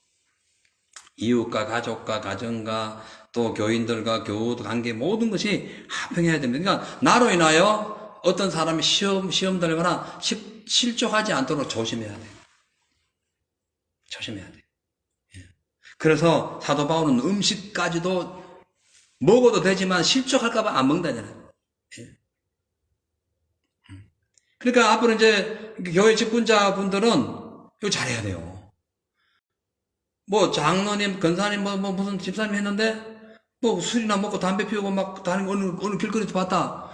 이웃과 가족과 가정과 또 교인들과 교우 관계 모든 것이 화평해야 됩니다. 그러니까 나로 인하여 어떤 사람이 시험 들거나 실족하지 않도록 조심해야 돼요. 조심해야 돼요. 그래서 사도 바울은 음식까지도 먹어도 되지만 실족할까봐 안 먹는다잖아요. 그러니까 앞으로 이제 교회 직분자분들은 이거 잘해야 돼요. 뭐 장로님, 권사님, 뭐 무슨 집사님 했는데 뭐 술이나 먹고 담배 피우고 막 다니는 어느 길거리에서 봤다.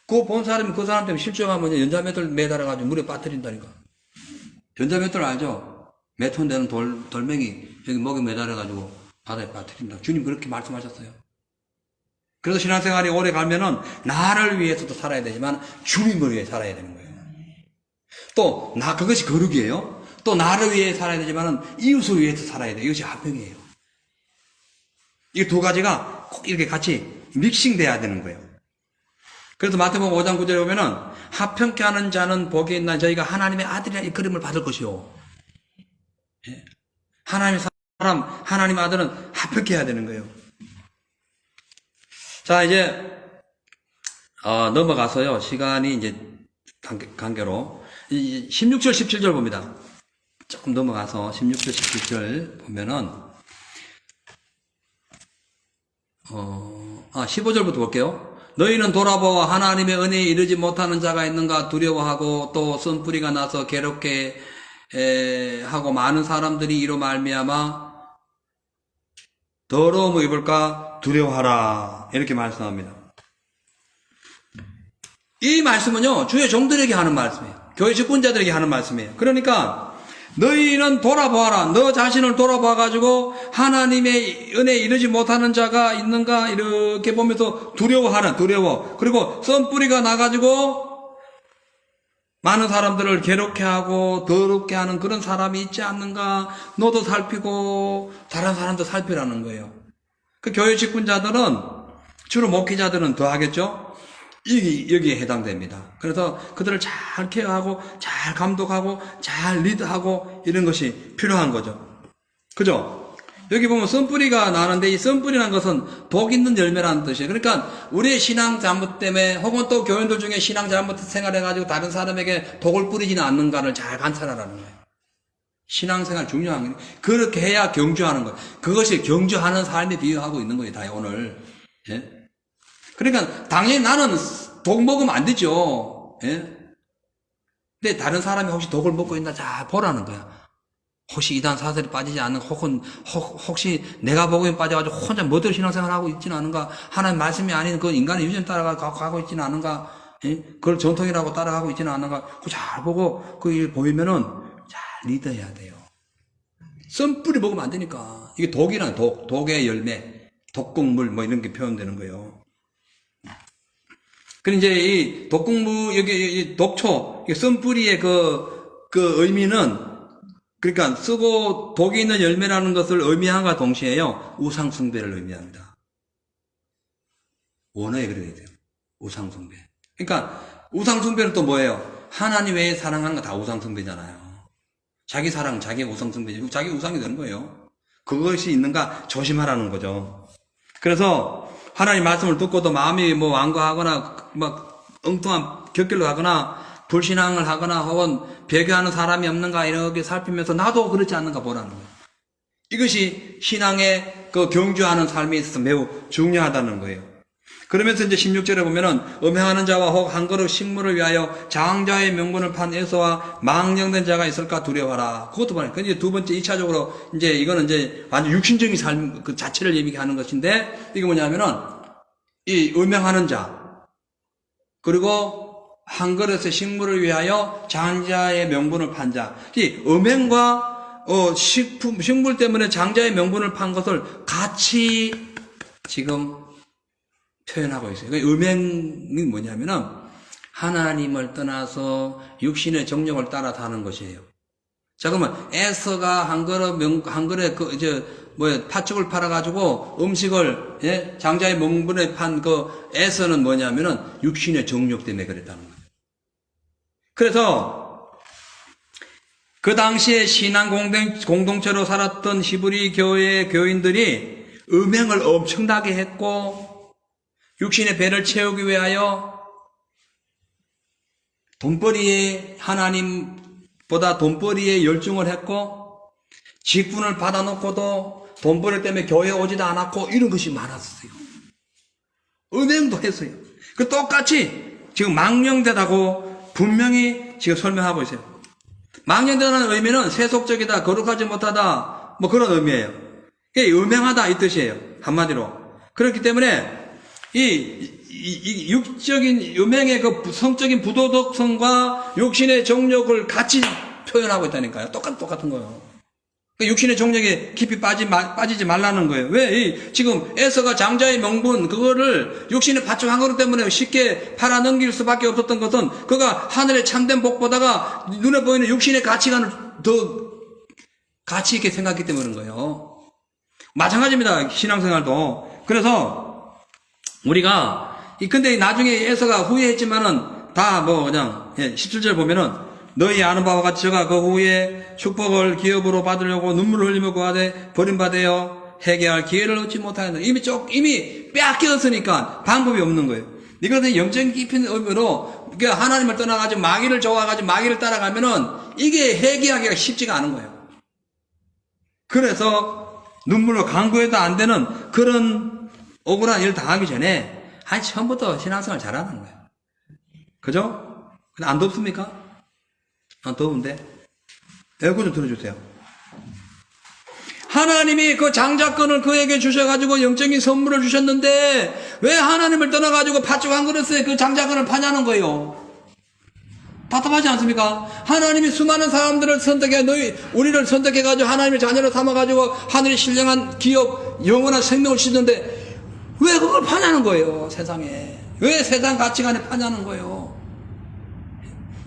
그거 본 사람이 그 사람 때문에 실족하면 연자맷돌 매달아가지고 물에 빠뜨린다니까. 연자맷돌 알죠? 몇 톤 되는 돌멩이 여기 목에 매달아가지고 바다에 빠뜨린다. 주님 그렇게 말씀하셨어요. 그래서 신앙생활이 오래 가면은 나를 위해서도 살아야 되지만 주님을 위해 살아야 되는 거예요. 또 그것이 거룩이에요. 또 나를 위해 살아야 되지만은 이웃을 위해서 살아야 돼요. 이것이 화평이에요. 이 두 가지가 꼭 이렇게 같이 믹싱돼야 되는 거예요. 그래서 마태복음 5장 9절에 보면은 화평케 하는 자는 복이 있나 저희가 하나님의 아들이라 이 그림을 받을 것이요. 예. 하나님의 사람, 하나님 아들은 합격해야 되는 거예요. 자, 이제, 넘어가서요. 시간이 이제 관계로. 16절, 17절 봅니다. 조금 넘어가서 16절, 17절 보면은, 15절부터 볼게요. 너희는 돌아보아 하나님의 은혜에 이르지 못하는 자가 있는가 두려워하고 또 쓴뿌리가 나서 괴롭게 하고 많은 사람들이 이로 말미암아 더러움을 입을까 두려워하라. 이렇게 말씀합니다. 이 말씀은요, 주의 종들에게 하는 말씀이에요. 교회 직분자들에게 하는 말씀이에요. 그러니까 너희는 돌아보아라. 너 자신을 돌아봐가지고 하나님의 은혜에 이르지 못하는 자가 있는가 이렇게 보면서 두려워. 그리고 썬뿌리가 나가지고 많은 사람들을 괴롭게 하고 더럽게 하는 그런 사람이 있지 않는가. 너도 살피고 다른 사람도 살피라는 거예요. 그 교회 직분자들은 주로 목회자들은 더 하겠죠. 여기에 해당됩니다. 그래서 그들을 잘 케어하고 잘 감독하고 잘 리드하고 이런 것이 필요한 거죠. 그죠? 여기 보면 썬뿌리가 나는데 이 썬뿌리라는 것은 복 있는 열매라는 뜻이에요. 그러니까 우리의 신앙 잘못 때문에 혹은 또 교인들 중에 신앙 잘못 생활해가지고 다른 사람에게 독을 뿌리지는 않는가를 잘 관찰하라는 거예요. 신앙생활 중요한 거예요. 그렇게 해야 경주하는 거예요. 그것이 경주하는 삶에 비유하고 있는 거예요. 다 오늘. 예? 그러니까 당연히 나는 독 먹으면 안 되죠. 예? 근데 다른 사람이 혹시 독을 먹고 있나 잘 보라는 거야. 혹시 이단 사설에 빠지지 않는 혹시 내가 복음에 빠져가지고 혼자 멋대로 신앙생활 하고 있지는 않은가. 하나님 말씀이 아닌 그 인간의 유전 따라가고 있지는 않은가. 예? 그걸 전통이라고 따라가고 있지는 않은가. 그거 잘 보고 그 일 보이면은 잘 리드해야 돼요. 썬뿌리 먹으면 안 되니까. 이게 독이란 독의 열매, 독극물 뭐 이런 게 표현되는 거예요. 그리고 이제 이 독극물, 여기 독초, 썬뿌리의 그 의미는, 그러니까 쓰고 독이 있는 열매라는 것을 의미함과 동시에요, 우상숭배를 의미합니다. 원어에 그래야 돼요. 우상숭배. 그러니까 우상숭배는 또 뭐예요? 하나님 외에 사랑하는 거 다 우상숭배잖아요. 자기 사랑, 자기 우상숭배지. 자기 우상이 되는 거예요. 그것이 있는가 조심하라는 거죠. 그래서 하나님 말씀을 듣고도 마음이 뭐 완고하거나 막 엉뚱한 곁길로 가거나 불신앙을 하거나 혹은 배교하는 사람이 없는가 이렇게 살피면서 나도 그렇지 않는가 보라는 거예요. 이것이 신앙의 그 경주하는 삶에 있어서 매우 중요하다는 거예요. 그러면서 이제 16절에 보면은 음행하는 자와 혹 한 그릇 식물을 위하여 장자의 명분을 판 에서와 망령된 자가 있을까 두려워하라. 그것도 봐요. 근데 두 번째 2차적으로 이제 이거는 이제 완전 육신적인 삶 그 자체를 얘기하는 것인데 이게 뭐냐면은 이 음행하는 자 그리고 한 그릇의 식물을 위하여 장자의 명분을 판 자. 이 음행과 식물 때문에 장자의 명분을 판 것을 같이 지금 표현하고 있어요. 음행이 뭐냐면은 하나님을 떠나서 육신의 정욕을 따라 사는 것이에요. 자, 그러면 에서가 한 그릇 팥죽을 팔아가지고 음식을, 예? 장자의 명분에 판 그 에서는 뭐냐면은 육신의 정욕 때문에 그랬다는 거예요. 그래서 그 당시에 신앙 공동체로 살았던 히브리 교회의 교인들이 음행을 엄청나게 했고 육신의 배를 채우기 위하여 돈벌이에 하나님보다 돈벌이에 열중을 했고 직분을 받아놓고도 돈벌이 때문에 교회에 오지도 않았고 이런 것이 많았어요. 음행도 했어요. 그 똑같이 지금 망령되다고 분명히 지금 설명하고 있어요. 망령되다는 의미는 세속적이다, 거룩하지 못하다 뭐 그런 의미예요. 이게 음행하다 이 뜻이에요. 한마디로. 그렇기 때문에 이 육적인 음행의 그 성적인 부도덕성과 육신의 정욕을 같이 표현하고 있다니까요. 똑같은 거예요. 육신의 정욕에 깊이 빠지지 말라는 거예요. 왜? 지금 에서가 장자의 명분, 그거를 육신의 팥죽 한 그릇 때문에 쉽게 팔아넘길 수밖에 없었던 것은 그가 하늘의 참된 복보다가 눈에 보이는 육신의 가치관을 더 가치 있게 생각했기 때문에 그런 거예요. 마찬가지입니다. 신앙생활도. 그래서 우리가 근데 나중에 에서가 후회했지만은 다 뭐 그냥 17절 보면은 너희 아는 바와 같이 저가 그 후에 축복을 기업으로 받으려고 눈물을 흘리며 구하되 버림받아요 회개할 기회를 얻지 못하였다. 이미 빼앗겼으니까 방법이 없는 거예요. 이것은 영적인 깊은 의미로 하나님을 떠나가지고 마귀를 좋아가지고 마귀를 따라가면은 이게 회개하기가 쉽지가 않은 거예요. 그래서 눈물로 간구해도 안 되는 그런 억울한 일을 당하기 전에 처음부터 신앙생활 잘하는 거예요. 그죠? 근데 안 덥습니까? 안 더운데? 에어컨 좀 틀어주세요. 하나님이 그 장자권을 그에게 주셔가지고 영적인 선물을 주셨는데 왜 하나님을 떠나가지고 팥죽 한 그릇에 그 장자권을 파냐는 거예요. 답답하지 않습니까? 하나님이 수많은 사람들을 우리를 선택해가지고 하나님의 자녀로 삼아가지고 하늘의 신령한 기업, 영원한 생명을 주셨는데 왜 그걸 파냐는 거예요, 세상에. 왜 세상 가치관에 파냐는 거예요.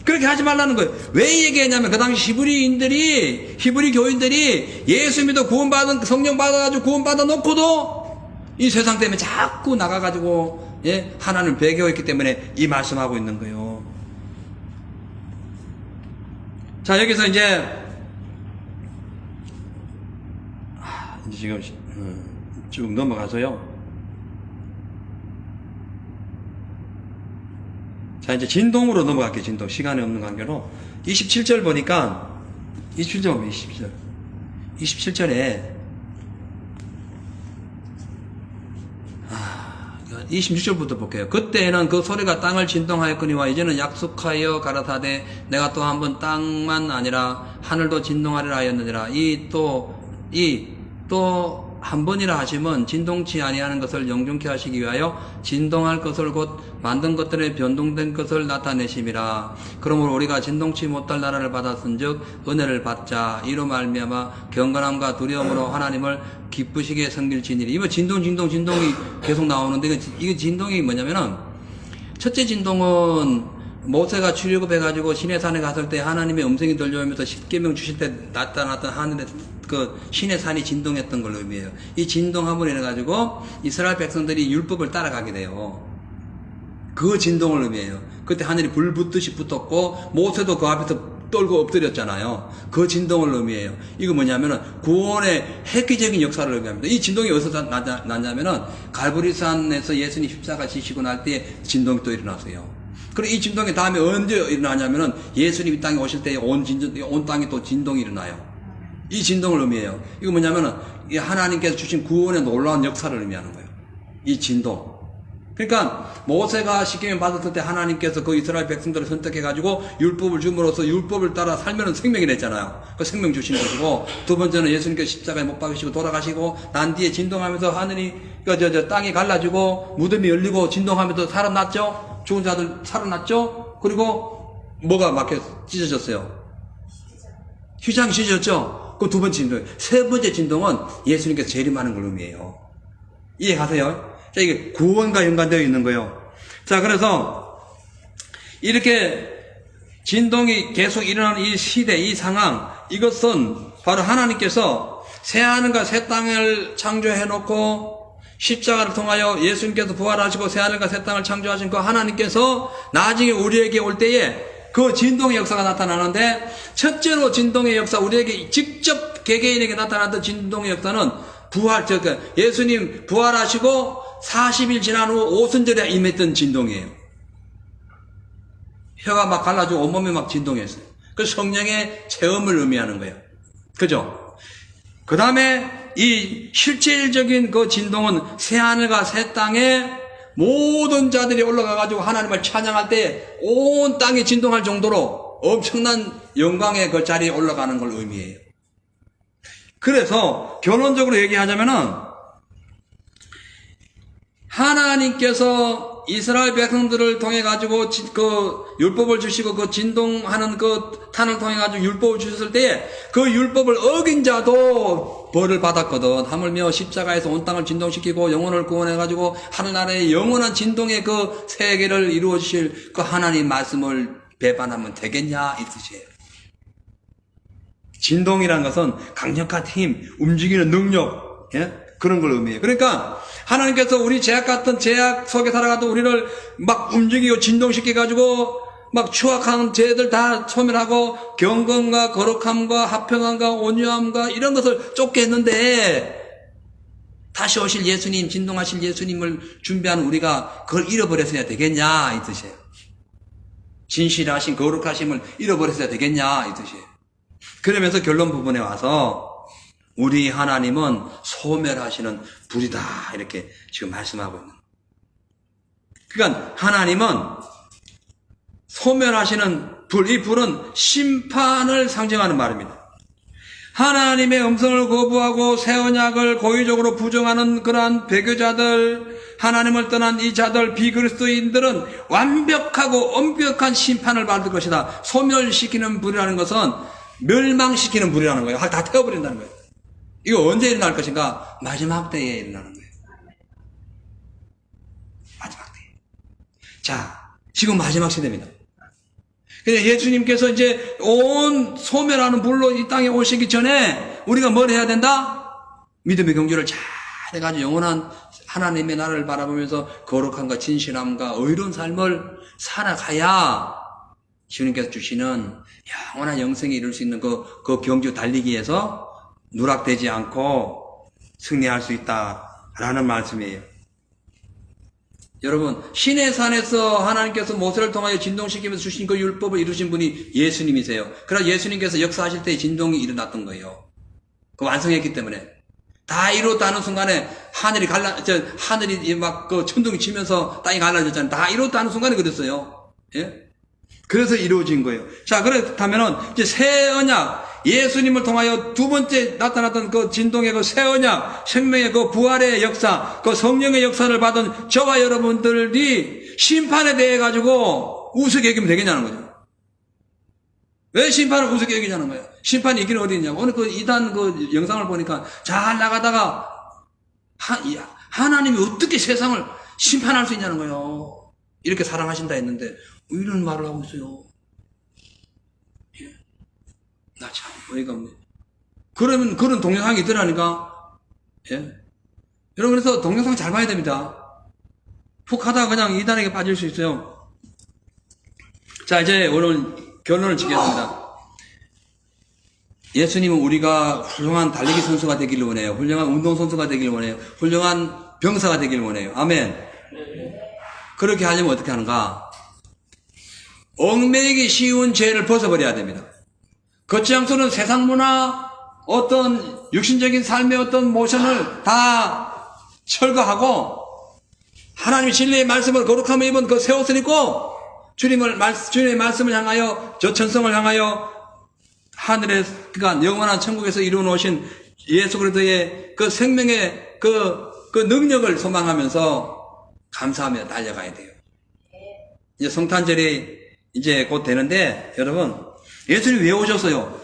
그렇게 하지 말라는 거예요. 왜 얘기했냐면 그 당시 히브리 교인들이 예수 믿어 구원받은 성령 받아가지고 구원받아 놓고도 이 세상 때문에 자꾸 나가가지고 하나님을 배교했기 때문에 이 말씀하고 있는 거예요. 자, 여기서 이제 지금 쭉 넘어가서요. 자, 이제 진동으로 넘어갈게요. 진동. 시간이 없는 관계로. 27절 보니까, 27절 보면 27절. 27절에, 26절부터 볼게요. 그때에는 그 소리가 땅을 진동하였거니와 이제는 약속하여 가라사대 내가 또 한 번 땅만 아니라 하늘도 진동하리라 하였느니라. 또 한 번이라 하시면 진동치 아니하는 것을 영존케 하시기 위하여 진동할 것을 곧 만든 것들의 변동된 것을 나타내심이라. 그러므로 우리가 진동치 못할 나라를 받았은즉 은혜를 받자. 이로 말미암아 경건함과 두려움으로 하나님을 기쁘시게 섬길지니라. 이거 진동이 계속 나오는데 이거 진동이 뭐냐면은 첫째 진동은 모세가 출애굽해가지고 시내산에 갔을 때 하나님의 음성이 들려오면서 십계명 주실 때 나타났던 하늘의 그 시내산이 진동했던 걸 의미해요. 이 진동함으로 인해가지고 이스라엘 백성들이 율법을 따라가게 돼요. 그 진동을 의미해요. 그때 하늘이 불 붙듯이 붙었고 모세도 그 앞에서 떨고 엎드렸잖아요. 그 진동을 의미해요. 이거 뭐냐면은 구원의 획기적인 역사를 의미합니다. 이 진동이 어디서 났냐면은 갈보리산에서 예수님 십자가 지시고 날 때 진동이 또 일어났어요. 그리고 이 진동이 다음에 언제 일어나냐면은 예수님 이 땅에 오실 때 온 땅에 또 진동이 일어나요. 이 진동을 의미해요. 이거 뭐냐면은 하나님께서 주신 구원의 놀라운 역사를 의미하는 거예요. 이 진동. 그러니까 모세가 십계명 받았을 때 하나님께서 그 이스라엘 백성들을 선택해가지고 율법을 줌으로써 율법을 따라 살면은 생명이 냈잖아요. 그 생명 주시는 것이고, 두 번째는 예수님께서 십자가에 못 박으시고 돌아가시고 난 뒤에 진동하면서 하늘이 땅이 갈라지고 무덤이 열리고 진동하면서 살아났죠. 죽은 자들 살아났죠. 그리고 뭐가 막혀 찢어졌어요. 휘장이 찢어졌죠. 그 두 번째 진동. 세 번째 진동은 예수님께서 재림하는 걸 의미해요. 이해 가세요? 자, 이게 구원과 연관되어 있는 거예요. 자, 그래서 이렇게 진동이 계속 일어나는 이 시대, 이 상황, 이것은 바로 하나님께서 새 하늘과 새 땅을 창조해 놓고 십자가를 통하여 예수님께서 부활하시고 새 하늘과 새 땅을 창조하신 그 하나님께서 나중에 우리에게 올 때에 그 진동의 역사가 나타나는데, 첫째로 진동의 역사, 우리에게 직접 개개인에게 나타났던 진동의 역사는 예수님 부활하시고 40일 지난 후 오순절에 임했던 진동이에요. 혀가 막 갈라지고 온몸이 막 진동했어요. 그 성령의 체험을 의미하는 거예요. 그죠? 그 다음에 이 실질적인 그 진동은 새하늘과 새 땅에 모든 자들이 올라가가지고 하나님을 찬양할 때 온 땅이 진동할 정도로 엄청난 영광의 그 자리에 올라가는 걸 의미해요. 그래서 결론적으로 얘기하자면은 하나님께서 이스라엘 백성들을 통해 가지고 그 율법을 주시고 그 진동하는 그 탄을 통해 가지고 율법을 주셨을 때 그 율법을 어긴 자도 벌을 받았거든. 하물며 십자가에서 온 땅을 진동시키고 영혼을 구원해 가지고 하늘나라의 영원한 진동의 그 세계를 이루어 주실 그 하나님 말씀을 배반하면 되겠냐 이 뜻이에요. 진동이라는 것은 강력한 힘, 움직이는 능력, 그런 걸 의미해요. 그러니까 하나님께서 우리 제약 같은 제약 속에 살아가도 우리를 막 움직이고 진동시켜가지고 막 추악한 죄들 다 소멸하고 경건과 거룩함과 화평함과 온유함과 이런 것을 쫓게 했는데 다시 오실 예수님, 진동하실 예수님을 준비하는 우리가 그걸 잃어버렸어야 되겠냐 이 뜻이에요. 진실하신 거룩하심을 잃어버렸어야 되겠냐 이 뜻이에요. 그러면서 결론 부분에 와서 우리 하나님은 소멸하시는 불이다 이렇게 지금 말씀하고 있는 거예요. 그러니까 하나님은 소멸하시는 불, 이 불은 심판을 상징하는 말입니다. 하나님의 음성을 거부하고 새 언약을 고의적으로 부정하는 그러한 배교자들, 하나님을 떠난 이 자들, 비그리스도인들은 완벽하고 엄격한 심판을 받을 것이다. 소멸시키는 불이라는 것은 멸망시키는 불이라는 거예요. 다 태워버린다는 거예요. 이거 언제 일어날 것인가? 마지막 때에 일어나는 거예요. 마지막 때에. 자, 지금 마지막 시대입니다. 근데 예수님께서 이제 온 소멸하는 불로 이 땅에 오시기 전에 우리가 뭘 해야 된다? 믿음의 경주를 잘 해가지고 영원한 하나님의 나라를 바라보면서 거룩함과 진실함과 의로운 삶을 살아가야 주님께서 주시는 영원한 영생에 이룰 수 있는 그 경주 달리기에서 누락되지 않고 승리할 수 있다라는 말씀이에요. 여러분, 시내산에서 하나님께서 모세를 통하여 진동시키면서 주신 그 율법을 이루신 분이 예수님이세요. 그러나 예수님께서 역사하실 때 진동이 일어났던 거예요. 그 완성했기 때문에. 다 이뤘다는 순간에 하늘이 막 그 천둥이 치면서 땅이 갈라졌잖아요. 다 이뤘다는 순간에 그랬어요. 예? 그래서 이루어진 거예요. 자, 그렇다면은 이제 새 언약, 예수님을 통하여 두 번째 나타났던 그 진동의 그 새 언약, 생명의 그 부활의 역사, 그 성령의 역사를 받은 저와 여러분들이 심판에 대해 가지고 우습게 여기면 되겠냐는 거죠. 왜 심판을 우습게 여기냐는 거예요. 심판이 있기는 어디 있냐고. 오늘 그 이단 그 영상을 보니까 잘 나가다가 하나님이 어떻게 세상을 심판할 수 있냐는 거예요. 이렇게 사랑하신다 했는데 이런 말을 하고 있어요. 나 참 어이가 없네. 그러면 그런 동영상이 있더라니까. 예? 여러분, 그래서 동영상 잘 봐야 됩니다. 푹 하다가 그냥 이단에게 빠질 수 있어요. 자, 이제 오늘 결론을 짓겠습니다. 예수님은 우리가 훌륭한 달리기 선수가 되기를 원해요. 훌륭한 운동선수가 되기를 원해요. 훌륭한 병사가 되기를 원해요. 아멘. 그렇게 하려면 어떻게 하는가? 얽매이기 쉬운 죄를 벗어버려야 됩니다. 걷지 않고는 세상 문화, 어떤 육신적인 삶의 어떤 모션을 다 철거하고 하나님의 진리의 말씀을 거룩함을 입은 그 새 옷을 입고 주님의 말씀을 향하여 저 천성을 향하여 하늘의 그간 영원한 천국에서 이루어 놓으신 예수 그리스도의 그 생명의 그 능력을 소망하면서 감사하며 달려가야 돼요. 이제 성탄절이 이제 곧 되는데 여러분, 예수님이 왜 오셨어요?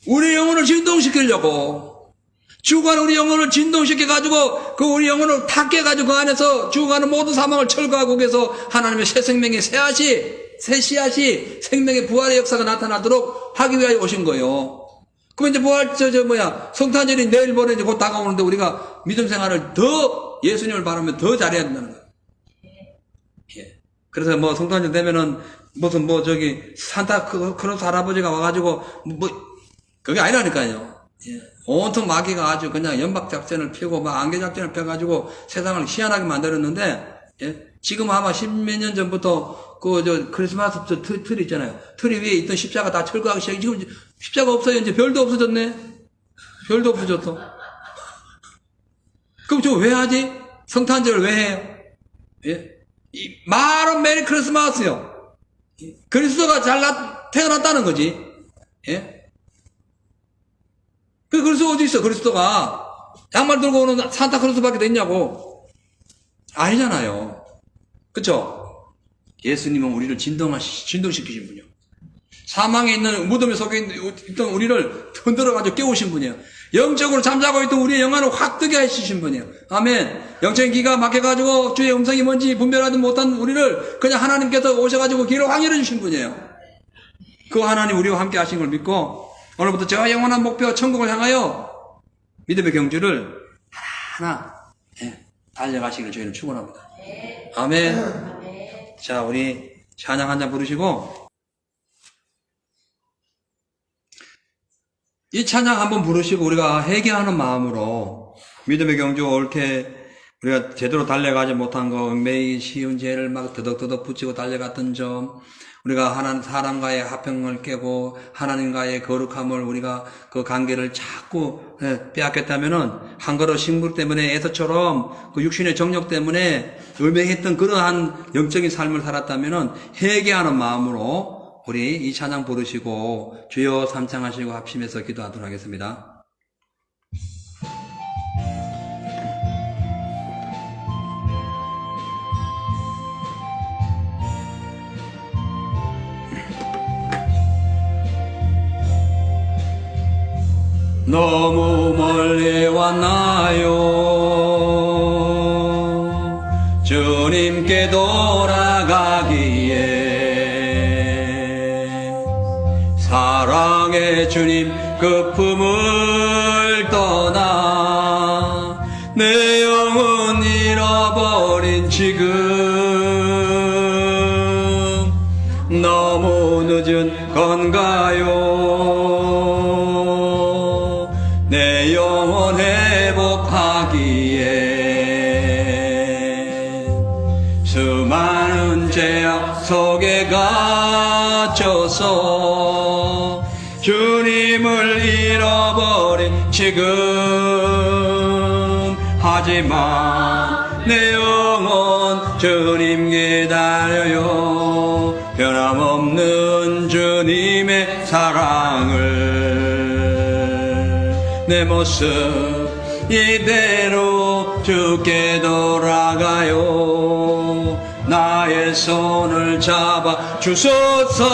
우리 영혼을 진동시키려고. 죽어가는 우리 영혼을 진동시켜가지고 그 우리 영혼을 다 깨가지고 그 안에서 죽어가는 모든 사망을 철거하고 그래서 하나님의 새 생명의 새 씨앗이 생명의 부활의 역사가 나타나도록 하기 위하여 오신 거예요. 그럼 이제 부활 성탄절이 내일 모레 이제 곧 다가오는데 우리가 믿음 생활을 더 예수님을 바라면 더 잘해야 된다는 거예요. 예. 그래서 뭐 성탄절 되면은 무슨 산타크로스 할아버지가 와가지고 그게 아니라니까요. 예. 온통 마귀가 아주 그냥 연박작전을 펴고 막 안개작전을 펴가지고 세상을 희한하게 만들었는데, 예. 지금 아마 십몇 년 전부터 크리스마스 틀 있잖아요. 틀 위에 있던 십자가 다 철거하기 시작해. 지금 십자가 없어요. 이제 별도 없어졌네. 별도 없어졌어. 그럼 저거 왜 하지? 성탄절을 왜 해요? 예. 말은 메리 크리스마스요. 그리스도가 태어났다는 거지. 예? 그리스도 어디 있어, 그리스도가? 양말 들고 오는 산타크로스밖에 됐냐고. 아니잖아요. 그쵸? 예수님은 우리를 진동시키신 분이요. 사망에 있는, 무덤에 속에 있던 우리를 흔들어가지고 깨우신 분이에요. 영적으로 잠자고 있던 우리의 영혼을 확 뜨게 해주신 분이에요. 아멘. 영적인 기가 막혀가지고 주의 음성이 뭔지 분별하지 못한 우리를 그냥 하나님께서 오셔가지고 길을 확인해 주신 분이에요. 그 하나님 우리와 함께 하신 걸 믿고 오늘부터 저와 영원한 목표 천국을 향하여 믿음의 경주를 하나하나 달려가시기를 저희는 축원합니다. 아멘. 자, 우리 찬양 한 장 부르시고 이 찬양 한번 부르시고 우리가 회개하는 마음으로 믿음의 경주 옳게 우리가 제대로 달려가지 못한 거, 매일 쉬운 죄를 막 더덕더덕 붙이고 달려갔던 점, 우리가 사람과의 화평을 깨고 하나님과의 거룩함을 우리가 그 관계를 자꾸 빼앗겼다면은 한 그릇 식물 때문에 에서처럼 그 육신의 정욕 때문에 음행했던 그러한 영적인 삶을 살았다면은 회개하는 마음으로 우리 이 찬양 부르시고 주여 삼창하시고 합심해서 기도하도록 하겠습니다. 너무 멀리 왔나요? 주님께 돌아가기에 사랑의 주님 그 품을 떠나 내 영혼 잃어버린 지금 너무 늦은 건가요? 내 영혼 회복하기에 수많은 죄악 속에 갇혀서 주님을 잃어버린 지금 하지만 내 영혼 주님 기다려요. 변함없는 주님의 사랑을 내 모습 이대로 주께 돌아가요. 나의 손을 잡아 주소서.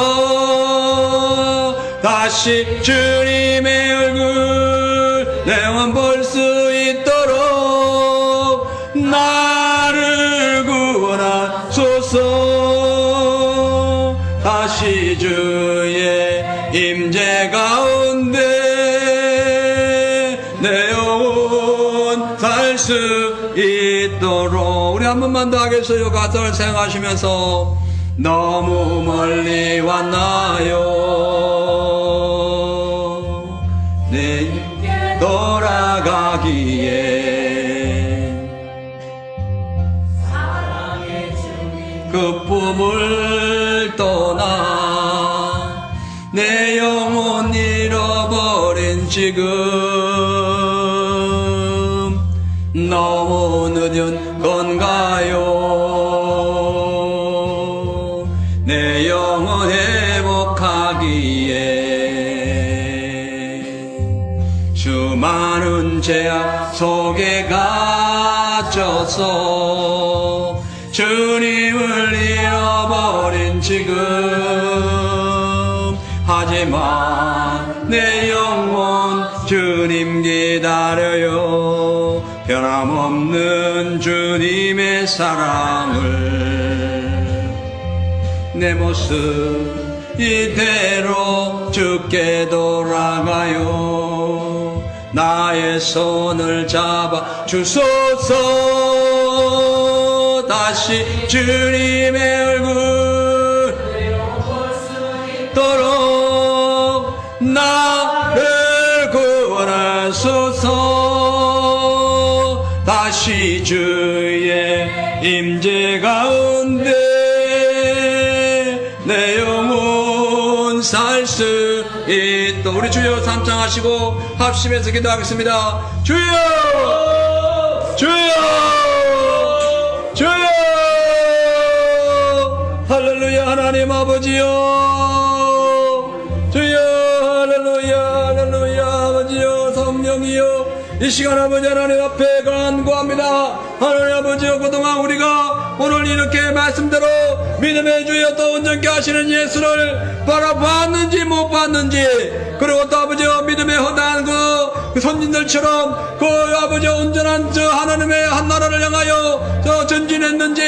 다시 주님의 얼굴 내 영혼 볼 수 있도록 나를 구원하소서. 다시 주의 임재 가운데 내 영혼 살 수 있도록. 우리 한 번만 더 하겠어요. 가사를 생각하시면서 너무 멀리 왔나요? 내 돌아가기에 그 품을 떠나 내 영혼 잃어버린 지금 너무 늦은 건가요? 내 영혼 회복하기에 수많은 죄악 속에 갇혀서 주님을 잃어버린 지금 하지만 내 영혼 주님 기다려요. 변함없는 주님의 사랑을 내 모습 이대로 주께 돌아가요. 나의 손을 잡아 주소서. 다시 주님의 얼굴 있도록 나를 구원하소서. 다시 주의 임재 가운데 내 영혼 살 수 있도록. 우리 주여 삼창하시고 합심해서 기도하겠습니다. 주여 주여 주여. 할렐루야. 하나님 아버지여 주여. 할렐루야 할렐루야. 아버지여 성령이여 이 시간 아버지 하나님 앞에 간구합니다. 하나님 아버지여 그동안 우리가 오늘 이렇게 말씀대로 믿음의 주여 또 온전케 하시는 예수를 바라봤는지 못 봤는지, 그리고 또 아버지여 믿음의 허다한 그 선진들처럼 그 아버지 온전한 저 하나님의 한 나라를 향하여 저 전진했는지,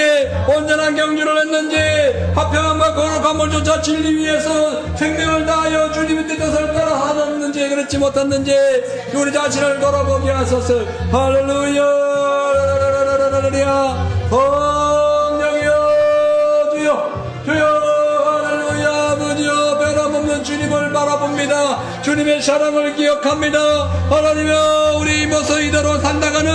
온전한 경주를 했는지, 화평함과 거룩함을 쫓아 진리 위해서 생명을 다하여 주님의 뜻을 따라 하였는지 그렇지 못했는지 우리 자신을 돌아보게 하소서. 할렐루야. 성령이여 주여 주여 하나님의 사랑을 기억합니다. 하나님여, 우리 모서 이대로 산다가는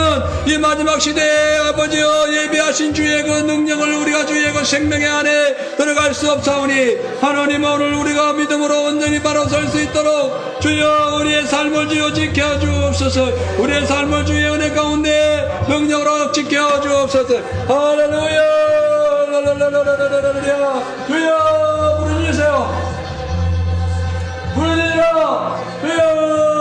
이 마지막 시대에 아버지여 예비하신 주의 그 능력을 우리가 주의 그 생명의 안에 들어갈 수 없사오니 하나님 오늘 우리가 믿음으로 온전히 바로 설 수 있도록 주여 우리의 삶을 주여 지켜 주옵소서. 우리의 삶을 주의 은혜 가운데 능력으로 지켜 주옵소서. 할렐루야. 주여 부르짖으세요. 부르짖으라. 주여.